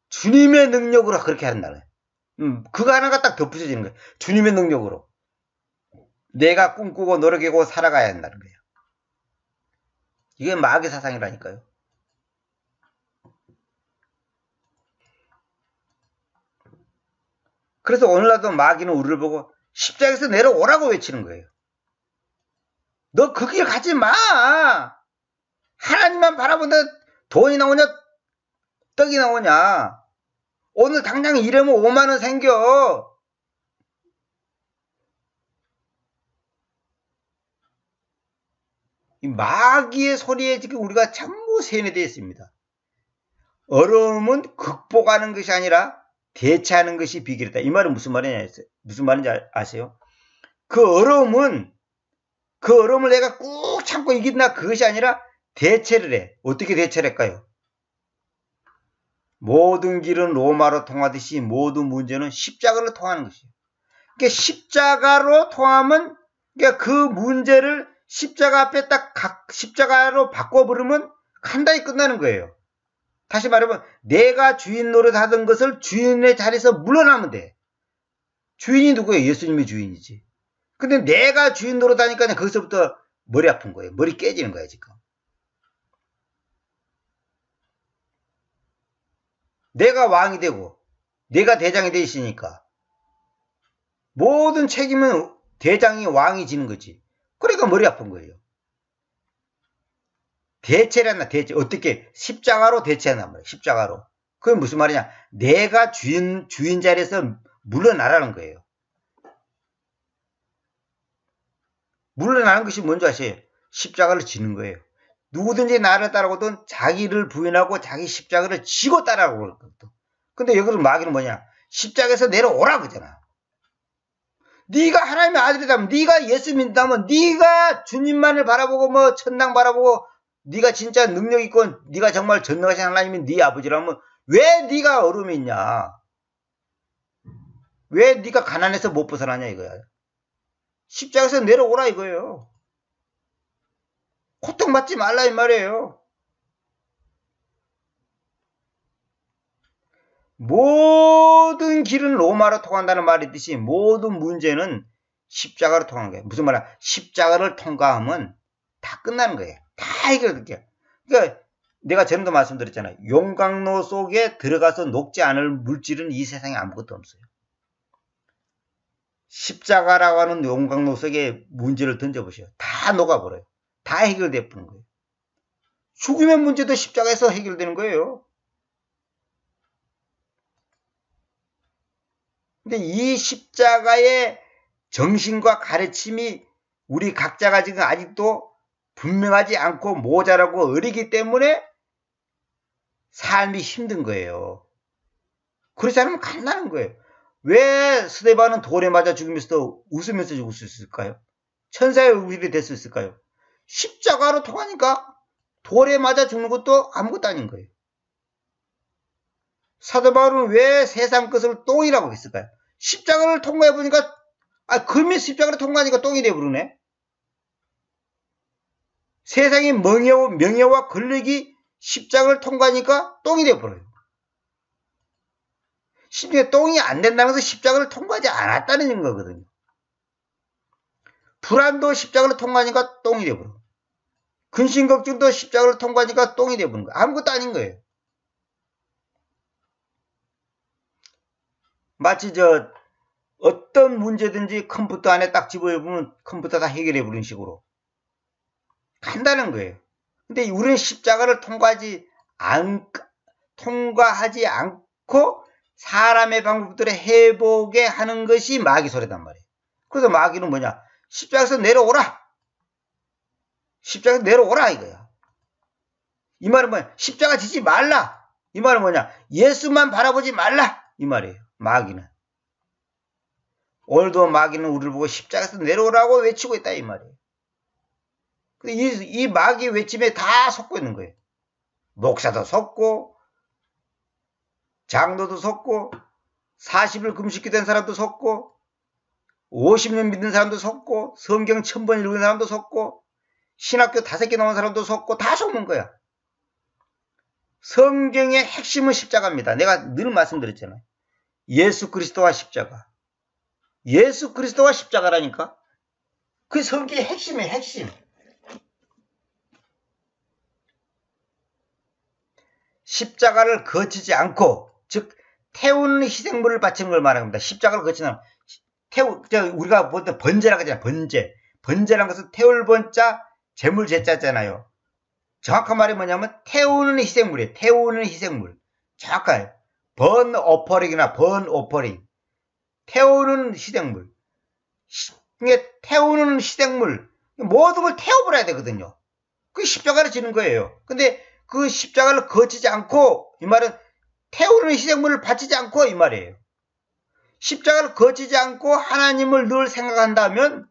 주님의 능력으로 그렇게 한다는 거예요. 그거 하나가 딱 덧붙여지는 거예요. 주님의 능력으로. 내가 꿈꾸고 노력하고 살아가야 한다는 거예요. 이게 마귀 사상이라니까요. 그래서 오늘날도 마귀는 우리를 보고 십자가에서 내려오라고 외치는 거예요. 너 그 길 가지 마. 하나님만 바라보는데 돈이 나오냐 떡이 나오냐. 오늘 당장 일하면 5만 원 생겨. 이 마귀의 소리에 지금 우리가 전부 세뇌되어 있습니다. 어려움은 극복하는 것이 아니라 대체하는 것이 비결이다. 이 말은 무슨 말인지 아세요? 그 어려움을 내가 꾹 참고 이긴다. 그것이 아니라 대체를 해. 어떻게 대체를 할까요? 모든 길은 로마로 통하듯이 모든 문제는 십자가로 통하는 것이에요. 그러니까 십자가로 통하면 그러니까 그 문제를 십자가 앞에 딱 십자가로 바꿔버리면 간단히 끝나는 거예요. 다시 말하면 내가 주인 노릇하던 것을 주인의 자리에서 물러나면 돼. 주인이 누구예요? 예수님이 주인이지. 근데 내가 주인 노릇하니까 거기서부터 머리 아픈 거예요. 머리 깨지는 거예요 지금. 내가 왕이 되고 내가 대장이 돼 있으니까 모든 책임은 대장이 왕이 지는 거지. 그러니까 머리 아픈 거예요. 대체란다. 대체. 어떻게? 십자가로 대체한단 말이에요. 십자가로. 그게 무슨 말이냐? 내가 주인 자리에서 물러나라는 거예요. 물러나는 것이 뭔지 아세요? 십자가를 지는 거예요. 누구든지 나를 따라오든 자기를 부인하고 자기 십자가를 지고 따라오거든. 근데 여기는 마귀는 뭐냐? 십자가에서 내려오라 그러잖아. 네가 하나님의 아들이다면, 네가 예수 믿다면, 네가 주님만을 바라보고 뭐 천당 바라보고 네가 진짜 능력 있고 네가 정말 전능하신 하나님이 네 아버지라면 왜 네가 어려움이 있냐? 왜 네가 가난해서 못 벗어나냐 이거야. 십자가에서 내려오라 이거예요. 고통받지 말라 이 말이에요. 모든 길은 로마로 통한다는 말이 있듯이 모든 문제는 십자가로 통하는 거예요. 무슨 말이야? 십자가를 통과하면 다 끝나는 거예요. 다 해결될게요. 그러니까 내가 전에도 말씀드렸잖아요. 용광로 속에 들어가서 녹지 않을 물질은 이 세상에 아무것도 없어요. 십자가라고 하는 용광로 속에 문제를 던져보세요. 다 녹아버려요. 다 해결되어 버리는 거예요. 죽음의 문제도 십자가에서 해결되는 거예요. 근데 이 십자가의 정신과 가르침이 우리 각자가 지금 아직도 분명하지 않고 모자라고 어리기 때문에 삶이 힘든 거예요. 그렇지 않으면 간단한 거예요. 왜 스데반은 돌에 맞아 죽으면서도 웃으면서 죽을 수 있을까요? 천사의 의일이 될 수 있을까요? 십자가로 통하니까 돌에 맞아 죽는 것도 아무것도 아닌 거예요. 사도 바울은 왜 세상 것을 똥이라고 했을까요? 십자가를 통과해보니까 금이 십자가를 통과하니까 똥이 돼버리네. 세상의 명예와 권력이 십자가를 통과하니까 똥이 돼버려요. 심지어 똥이 안 된다는 것은 십자가를 통과하지 않았다는 거거든요. 불안도 십자가를 통과하니까 똥이 돼버려. 근심걱정도 십자가를 통과하니까 똥이 돼버린 거예요. 아무것도 아닌 거예요. 마치 어떤 문제든지 컴퓨터 안에 딱 집어보면 컴퓨터 다 해결해버리는 식으로. 간다는 거예요. 근데 우리는 십자가를 통과하지 않고 사람의 방법들을 해보게 하는 것이 마귀 소리단 말이에요. 그래서 마귀는 뭐냐? 십자가에서 내려오라! 십자가에서 내려오라 이거야. 이 말은 뭐냐? 십자가 지지 말라! 이 말은 뭐냐? 예수만 바라보지 말라! 이 말이에요. 마귀는. 오늘도 마귀는 우리를 보고 십자가에서 내려오라고 외치고 있다 이 말이에요. 이 마귀 외침에 다 속고 있는 거예요. 목사도 속고 장로도 속고 40일 금식기된 사람도 속고 50년 믿는 사람도 속고 성경 1000번 읽은 사람도 속고 신학교 5개 나온 사람도 속고 다 속는 거야. 성경의 핵심은 십자가입니다. 내가 늘 말씀드렸잖아요. 예수 그리스도와 십자가. 예수 그리스도와 십자가라니까. 그 성경의 핵심이에요, 핵심. 십자가를 거치지 않고, 즉 태우는 희생물을 바치는 걸 말합니다. 십자가를 거치는 우리가 보통 번제라고 하잖아요. 번제라는 것은 태울 번자, 재물 제자잖아요. 정확한 말이 뭐냐면 태우는 희생물이에요. 태우는 희생물. 정확하게 번 오퍼링이나 번 오퍼링. 태우는 희생물. 이게 태우는 희생물. 모든 걸 태워버려야 되거든요. 그 십자가를 지는 거예요. 근데 그 십자가를 거치지 않고, 이 말은 태우는 희생물을 바치지 않고 이 말이에요. 십자가를 거치지 않고 하나님을 늘 생각한다면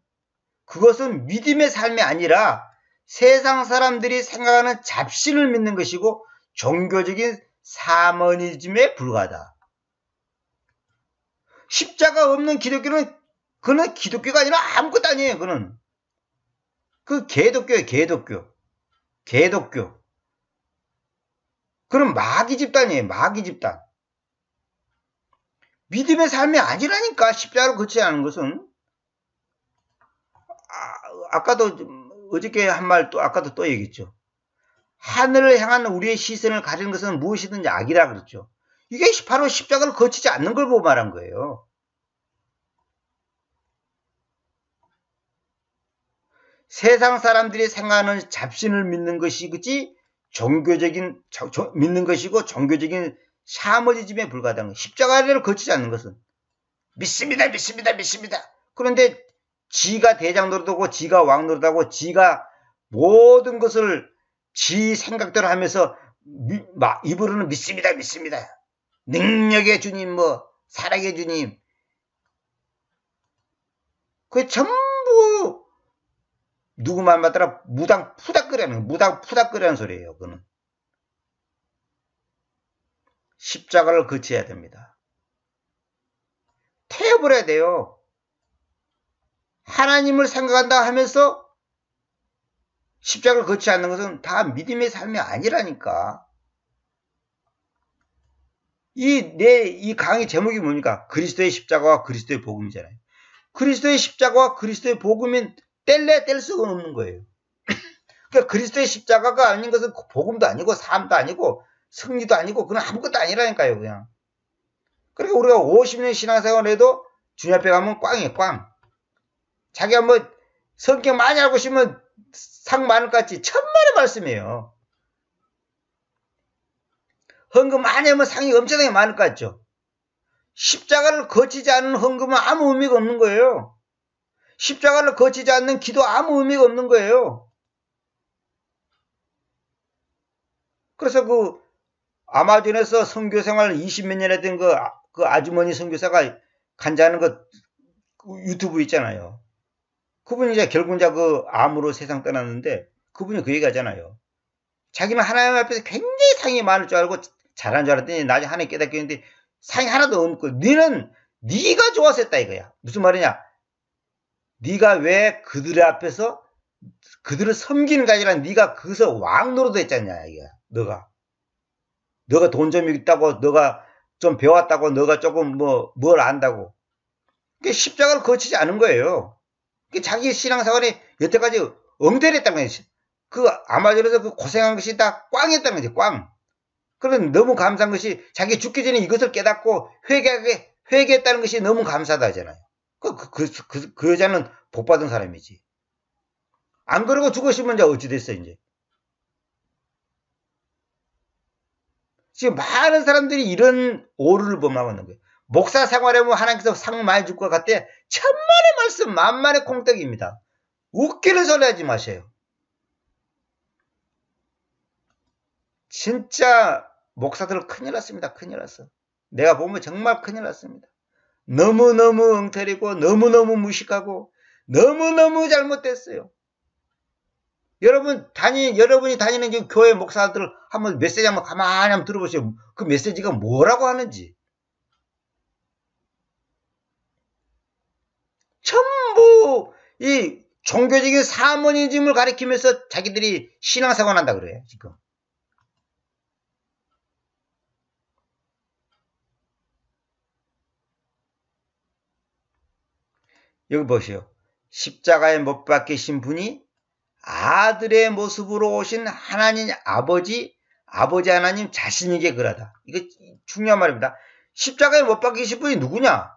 그것은 믿음의 삶이 아니라 세상 사람들이 생각하는 잡신을 믿는 것이고 종교적인 사머니즘에 불과하다. 십자가 없는 기독교는 그는 기독교가 아니라 아무것도 아니에요. 그는 그 개독교예요. 개독교. 그럼 마귀 집단이에요. 마귀 집단. 믿음의 삶이 아니라니까. 십자가를 거치지 않은 것은. 아까도 어저께 한 말 또 아까도 또 얘기했죠. 하늘을 향한 우리의 시선을 가리는 것은 무엇이든지 악이라 그랬죠. 이게 바로 십자가를 거치지 않는 걸 보고 말한 거예요. 세상 사람들이 생각하는 잡신을 믿는 것이 그치 종교적인 믿는 것이고 종교적인 샤머니즘에 불과하다는 거예요. 십자가를 거치지 않는 것은 믿습니다. 그런데 지가 대장 노릇하고 지가 왕 노릇하고 지가 모든 것을 지 생각대로 하면서 입으로는 믿습니다. 능력의 주님, 사랑의 주님. 그게 전부 누구 말 맞더라 무당 푸닥거리는 소리예요. 그는 십자가를 거쳐야 됩니다. 태워버려야 돼요. 하나님을 생각한다 하면서 십자가를 거치지 않는 것은 다 믿음의 삶이 아니라니까. 이 강의 제목이 뭡니까? 그리스도의 십자가와 그리스도의 복음이잖아요. 그리스도의 십자가와 그리스도의 복음은 뗄 수가 없는 거예요. 그러니까 그리스도의 십자가가 아닌 것은 복음도 아니고 삶도 아니고 승리도 아니고 그건 아무것도 아니라니까요. 그냥. 그러니까 우리가 50년 신앙생활을 해도 주님 앞에 가면 꽝이에요. 꽝. 자기가 성경 많이 알고 싶으면 상 많을 것 같지 천만의 말씀이에요. 헌금 많이 하면 상이 엄청나게 많을 것 같죠. 십자가를 거치지 않는 헌금은 아무 의미가 없는 거예요. 십자가를 거치지 않는 기도 아무 의미가 없는 거예요. 그래서 그 아마존에서 선교생활 20몇 년 했던 그 아주머니 선교사가 간자하는 거 유튜브 있잖아요. 그분이 이제 결국 이제 그 암으로 세상 떠났는데 그분이 그 얘기 하잖아요. 자기는 하나님 앞에서 굉장히 상이 많을 줄 알고 잘한 줄 알았더니 나중에 하나님 깨닫겠는데 상이 하나도 없고 네가 좋아서 했다 이거야. 무슨 말이냐. 네가 왜 그들의 앞에서 그들을 섬기는 게 아니라 네가 거기서 왕 노릇 했잖냐 이거야. 너가 돈 좀 있다고 너가 좀 배웠다고 너가 조금 뭘 안다고. 그게 십자가를 거치지 않은 거예요. 자기 신앙생활이 여태까지 엉터리했다는 거지. 그 아마존에서 그 고생한 것이 다 꽝이었다는 거지. 꽝. 그런 너무 감사한 것이 자기 죽기 전에 이것을 깨닫고 회개했다는 것이 너무 감사하다 하잖아요. 그 여자는 복받은 사람이지. 안 그러고 죽으시면 이제 어찌 됐어 이제. 지금 많은 사람들이 이런 오류를 범하고 있는 거예요. 목사 생활하면 하나님께서 상 많이 줄 것 같아. 천만의 말씀 만만의 콩떡입니다. 웃기는 소리 하지 마세요. 진짜 목사들 큰일 났습니다. 큰일 났어. 내가 보면 정말 큰일 났습니다. 너무너무 엉터리고 너무너무 무식하고 너무너무 잘못됐어요. 여러분이 다니는 지금 교회 목사들 한번 메시지 한번 가만히 한번 들어보세요. 그 메시지가 뭐라고 하는지. 전부 이 종교적인 사모니즘을 가리키면서 자기들이 신앙생활 한다 그래요. 지금. 여기 보세요. 십자가에 못 박히신 분이 아들의 모습으로 오신 하나님 아버지 하나님 자신에게 그러다. 이거 중요한 말입니다. 십자가에 못 박히신 분이 누구냐?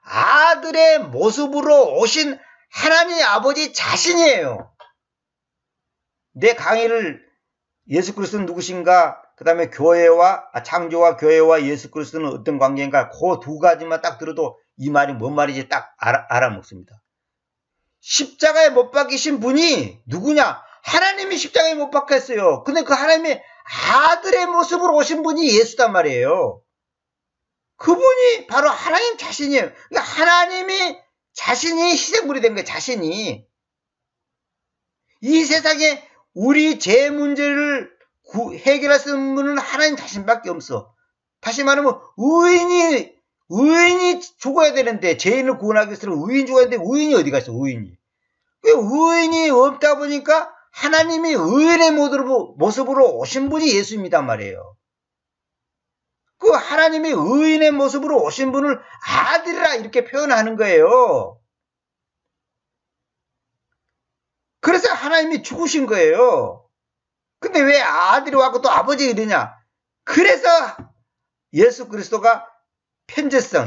아들의 모습으로 오신 하나님 아버지 자신이에요. 내 강의를 예수 그리스도는 누구신가? 그 다음에 창조와 교회와 예수 그리스도는 어떤 관계인가? 그 두 가지만 딱 들어도 이 말이 뭔 말인지 딱 알아먹습니다. 십자가에 못 박히신 분이 누구냐? 하나님이 십자가에 못 박혔어요. 근데 그 하나님의 아들의 모습으로 오신 분이 예수단 말이에요. 그분이 바로 하나님 자신이에요. 그러니까 하나님이 자신이 희생물이 된 거예요. 자신이. 이 세상에 우리 죄 문제를 해결할 수 있는 분은 하나님 자신밖에 없어. 다시 말하면 의인이 죽어야 되는데, 죄인을 구원하기 위해서는 의인 죽어야 되는데 의인이 어디 갔어? 의인이. 의인이 없다 보니까 하나님이 의인의 모습으로 오신 분이 예수입니다 말이에요. 그 하나님이 의인의 모습으로 오신 분을 아들이라 이렇게 표현하는 거예요. 그래서 하나님이 죽으신 거예요. 근데 왜 아들이 왔고 또 아버지가 이러냐? 그래서 예수 그리스도가 현재성,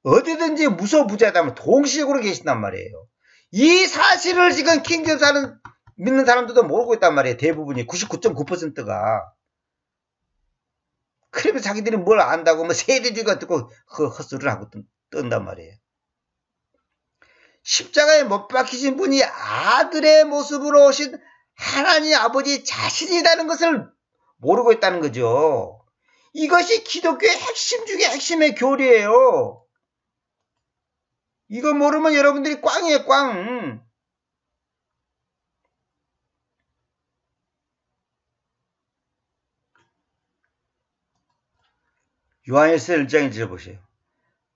어디든지 무소부재하다면 동시적으로 계신단 말이에요. 이 사실을 지금 킹덤 믿는 사람들도 모르고 있단 말이에요. 대부분이 99.9%가. 그러면 자기들이 뭘 안다고 뭐 세대주의가 듣고 헛소리를 하고 뜬단 말이에요. 십자가에 못 박히신 분이 아들의 모습으로 오신 하나님 아버지 자신이라는 것을 모르고 있다는 거죠. 이것이 기독교의 핵심 중에 핵심의 교리예요. 이거 모르면 여러분들이 꽝이에요, 꽝. 요한일서 1장에 들어보세요.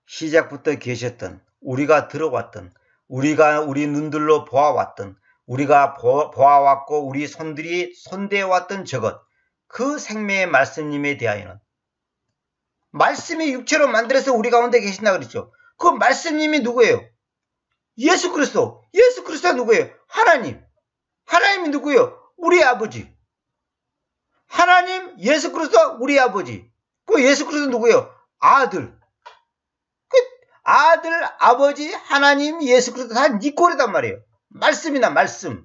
시작부터 계셨던, 우리가 들어왔던, 우리가 우리 눈들로 보아왔던, 우리가 보아왔고 우리 손들이 손대어왔던 저것, 그 생명의 말씀님에 대하여는, 말씀이 육체로 만들어서 우리 가운데 계신다 그랬죠. 그 말씀님이 누구예요? 예수 그리스도. 예수 그리스도가 누구예요? 하나님. 하나님이 누구예요? 우리 아버지. 하나님, 예수 그리스도, 우리 아버지. 그 예수 그리스도 누구예요? 아들. 그 아들, 아버지, 하나님, 예수 그리스도 다 네 꼴이단 말이에요. 말씀이나 말씀.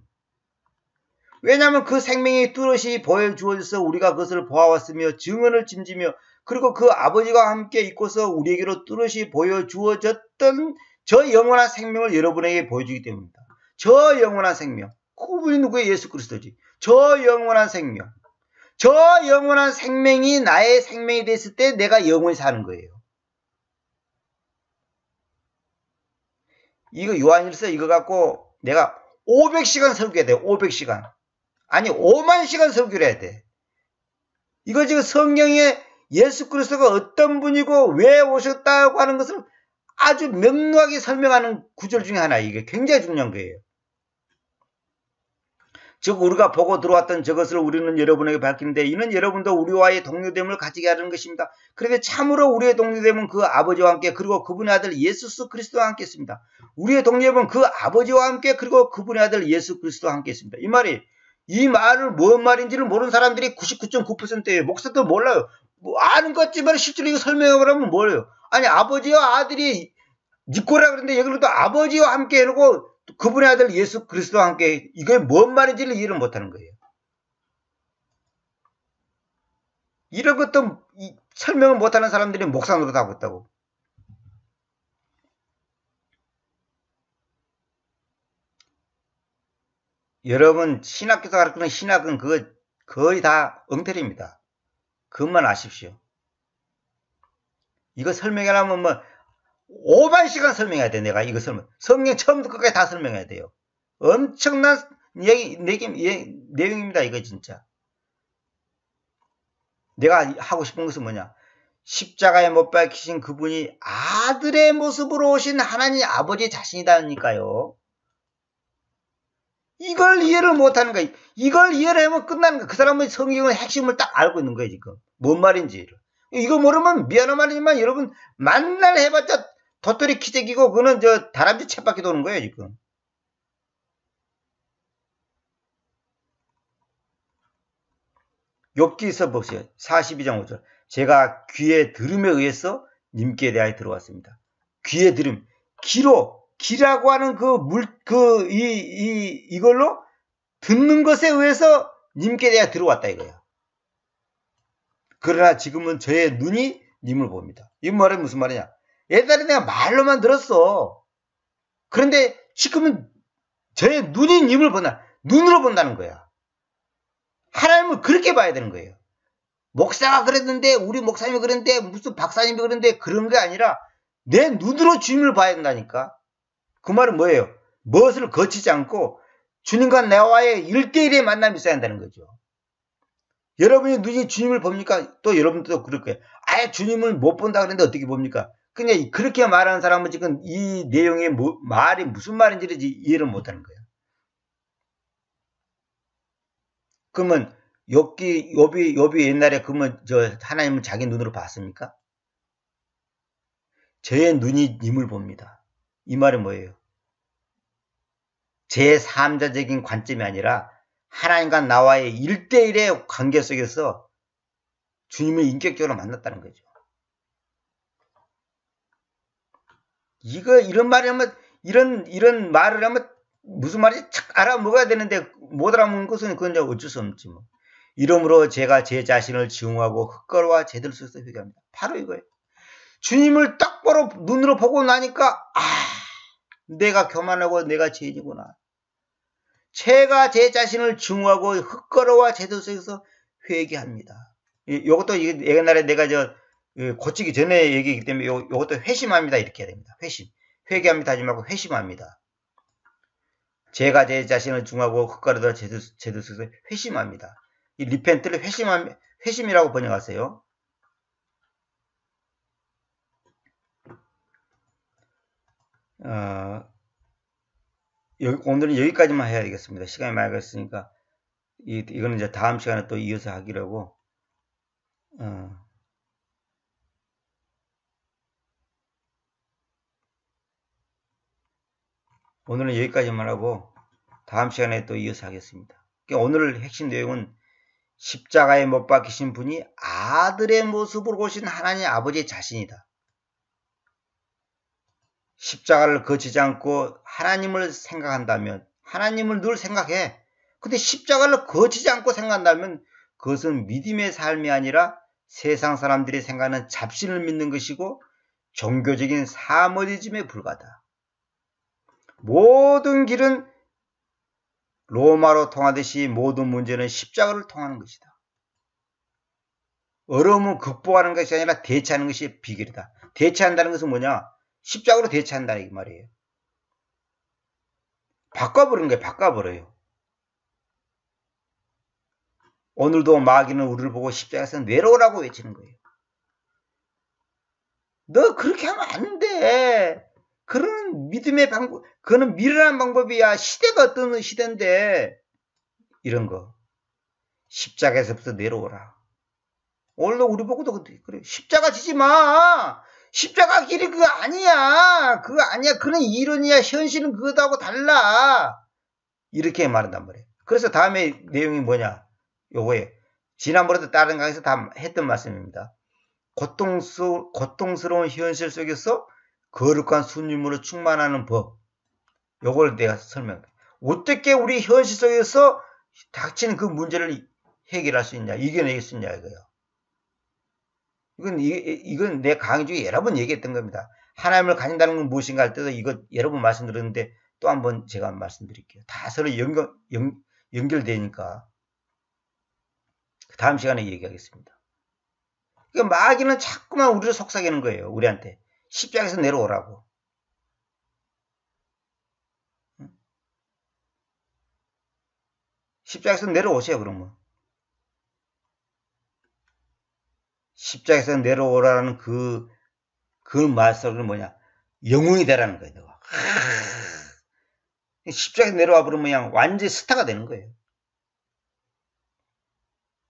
왜냐하면 그 생명이 뚜렷이 보여주어져서 우리가 그것을 보아왔으며 증언을 짐지며, 그리고 그 아버지와 함께 있고서 우리에게로 뚜렷이 보여주어졌던 저 영원한 생명을 여러분에게 보여주기 때문입니다. 저 영원한 생명. 그분이 누구예요? 예수 그리스도지. 저 영원한 생명. 저 영원한 생명이 나의 생명이 됐을 때 내가 영원히 사는 거예요. 이거 요한일서 이거 갖고 내가 500시간 설교해야 돼요. 500시간. 아니 5만 시간 설교를 해야 돼. 이거 지금 성경에 예수 그리스도가 어떤 분이고 왜 오셨다고 하는 것을 아주 명료하게 설명하는 구절 중에 하나. 이게 굉장히 중요한 거예요. 즉 우리가 보고 들어왔던 저것을 우리는 여러분에게 밝히는데 이는 여러분도 우리와의 동료됨을 가지게 하는 것입니다. 그런데 참으로 우리의 동료됨은 그 아버지와 함께 그리고 그분의 아들 예수 그리스도와 함께 했습니다. 우리의 동료됨은 그 아버지와 함께 그리고 그분의 아들 예수 그리스도와 함께 했습니다. 이 말을 뭔 말인지를 모르는 사람들이 99.9%예요. 목사도 몰라요. 뭐 아는 것지만 실제로 이거 설명해보라면 뭐예요? 아니 아버지와 아들이 니꼬라 그러는데 여기는 또 아버지와 함께 해놓고 그분의 아들 예수 그리스도와 함께, 이게 뭔 말인지를 이해를 못하는 거예요. 이런 것도 설명을 못하는 사람들이 목사 노릇하고 있다고. 여러분 신학교에서 가르치는 신학은 그거 거의 다 엉터리입니다. 그것만 아십시오. 이거 설명하려면 뭐 5만 시간 설명해야 돼. 내가 이거 성경 처음부터 끝까지 다 설명해야 돼요. 엄청난 내용입니다. 이거 진짜. 내가 하고 싶은 것은 뭐냐? 십자가에 못 박히신 그분이 아들의 모습으로 오신 하나님 아버지 자신이다니까요. 이걸 이해를 못하는 거야. 이걸 이해를 하면 끝나는 거야. 그 사람은 성경의 핵심을 딱 알고 있는 거예요. 지금 뭔 말인지를. 이거 모르면 미안한 말이지만 여러분 만날 해봤자 도토리 기적이고 그거는 저 다람쥐 쳇바퀴 도는 거예요 지금. 욥기서 보세요. 42장 5절. 제가 귀의 들음에 의해서 님께 대하여 들어왔습니다. 귀의 들음. 기라고 하는 이걸로 듣는 것에 의해서 님께 대하여 들어왔다 이거예요. 그러나 지금은 저의 눈이 님을 봅니다. 이 말은 무슨 말이냐? 옛날에 내가 말로만 들었어. 그런데 지금은 저의 눈이 님을 본다. 눈으로 본다는 거야. 하나님을 그렇게 봐야 되는 거예요. 목사가 그랬는데, 우리 목사님이 그랬는데, 무슨 박사님이 그랬는데, 그런 게 아니라 내 눈으로 주님을 봐야 된다니까. 그 말은 뭐예요? 무엇을 거치지 않고 주님과 나와의 1대1의 만남이 있어야 한다는 거죠. 여러분이 눈이 주님을 봅니까? 또 여러분도 그럴 거예요. 아예 주님을 못 본다 그랬는데 어떻게 봅니까? 그냥 그렇게 말하는 사람은 지금 이 내용의 말이 무슨 말인지 이해를 못 하는 거예요. 그러면 욥이 옛날에 그러면 하나님은 자기 눈으로 봤습니까? 저의 눈이 님을 봅니다. 이 말은 뭐예요? 제 3자적인 관점이 아니라 하나님과 나와의 1대1의 관계 속에서 주님을 인격적으로 만났다는 거죠. 이런 말을 하면, 이런 말을 하면 무슨 말인지 착 알아먹어야 되는데 못 알아먹는 것은 그건 어쩔 수 없지 뭐. 이러므로 제가 제 자신을 증오하고 흙걸와 제들 속에서 회개합니다. 바로 이거예요. 주님을 똑바로 눈으로 보고 나니까 내가 교만하고 내가 죄인이구나. 제가 제 자신을 증오하고 흙걸어와 제들 속에서 회개합니다. 이것도 옛날에 내가 고치기 전에 얘기이기 때문에 이것도 회심합니다 이렇게 해야 됩니다. 회심. 회개합니다 하지 말고 회심합니다. 제가 제 자신을 증오하고 흙걸어와 제들 속에서 회심합니다. 이 리펜트를 회심이라고 번역하세요. 오늘은 여기까지만 해야 되겠습니다. 시간이 많이 갔으니까 이거는 이제 다음 시간에 또 이어서 하기로 하고 오늘은 여기까지만 하고 다음 시간에 또 이어서 하겠습니다. 오늘 핵심 내용은 십자가에 못 박히신 분이 아들의 모습으로 오신 하나님 아버지의 자신이다. 십자가를 거치지 않고 하나님을 생각한다면 하나님을 늘 생각해. 근데 십자가를 거치지 않고 생각한다면 그것은 믿음의 삶이 아니라 세상 사람들이 생각하는 잡신을 믿는 것이고 종교적인 사머리즘에 불과하다. 모든 길은 로마로 통하듯이 모든 문제는 십자가를 통하는 것이다. 어려움은 극복하는 것이 아니라 대체하는 것이 비결이다. 대체한다는 것은 뭐냐? 십자가로 대체한다 이 말이에요. 바꿔버리는 거예요. 바꿔버려요. 오늘도 마귀는 우리를 보고 십자가에서 내려오라고 외치는 거예요. 너 그렇게 하면 안 돼. 그런 믿음의 방법, 그거는 미련한 방법이야. 시대가 어떤 시대인데 이런 거. 십자가에서부터 내려오라. 오늘도 우리 보고도 그래. 십자가 지지 마. 십자가 길이 그거 아니야. 그거 아니야. 그런 이론이야. 현실은 그거하고 달라. 이렇게 말한단 말이에요. 그래서 다음에 내용이 뭐냐. 요거에 지난번에도 다른 강의에서 다 했던 말씀입니다. 고통스러운 현실 속에서 거룩한 순림으로 충만하는 법. 요걸 내가 설명해. 어떻게 우리 현실 속에서 닥치는 그 문제를 해결할 수 있냐, 이겨낼 수 있냐 이거예요. 이건 내 강의 중에 여러 번 얘기했던 겁니다. 하나님을 가진다는 건 무엇인가 할 때도 이거 여러 번 말씀드렸는데 또 한번 제가 말씀드릴게요. 다 서로 연결되니까 다음 시간에 얘기하겠습니다. 그러니까 마귀는 자꾸만 우리를 속삭이는 거예요. 우리한테 십자가에서 내려오라고. 십자가에서 내려오세요. 그러면 십자가에서 내려오라는 그 말씀은 뭐냐? 영웅이 되라는 거예요. 너가. 십자가에서 내려와 버리면 그냥 완전히 스타가 되는 거예요.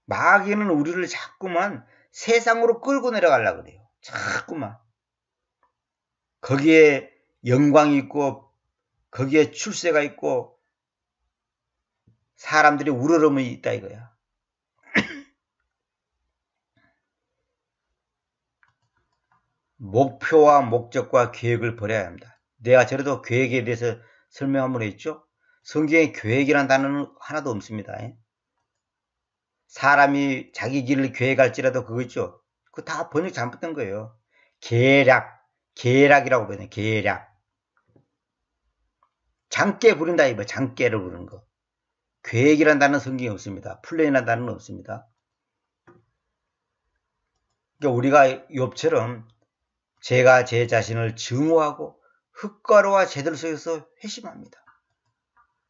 마귀는 우리를 자꾸만 세상으로 끌고 내려가려고 그래요. 자꾸만. 거기에 영광이 있고 거기에 출세가 있고 사람들이 우러러움이 있다 이거야. 목표와 목적과 계획을 버려야 합니다. 내가 전에도 계획에 대해서 설명 한번 했죠. 성경에 계획이라는 단어는 하나도 없습니다. 사람이 자기 길을 계획할지라도 그거 있죠. 그거 다 번역 잘못된 거예요. 계략이라고 부르네. 계략. 장깨 부른다 이거. 장깨를 부르는 거. 계획이라는 단어는 성경에 없습니다. 플랜이라는 단어는 없습니다. 그러니까 우리가 욥처럼 제가 제 자신을 증오하고 흙가루와 제들 속에서 회심합니다.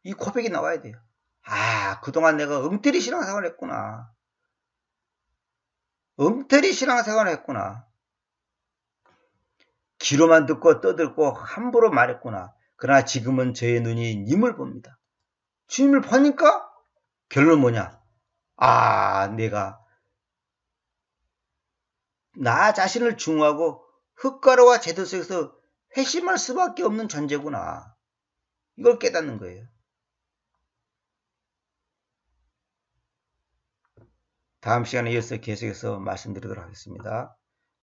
이 고백이 나와야 돼요. 아, 그동안 내가 엉터리 신앙생활을 했구나. 엉터리 신앙생활을 했구나. 귀로만 듣고 떠들고 함부로 말했구나. 그러나 지금은 저의 눈이 님을 봅니다. 주님을 보니까 결론은 뭐냐? 아, 내가 나 자신을 증오하고 흙가루와 제들 속에서 회심할 수밖에 없는 존재구나. 이걸 깨닫는 거예요. 다음 시간에 이어서 계속해서 말씀드리도록 하겠습니다.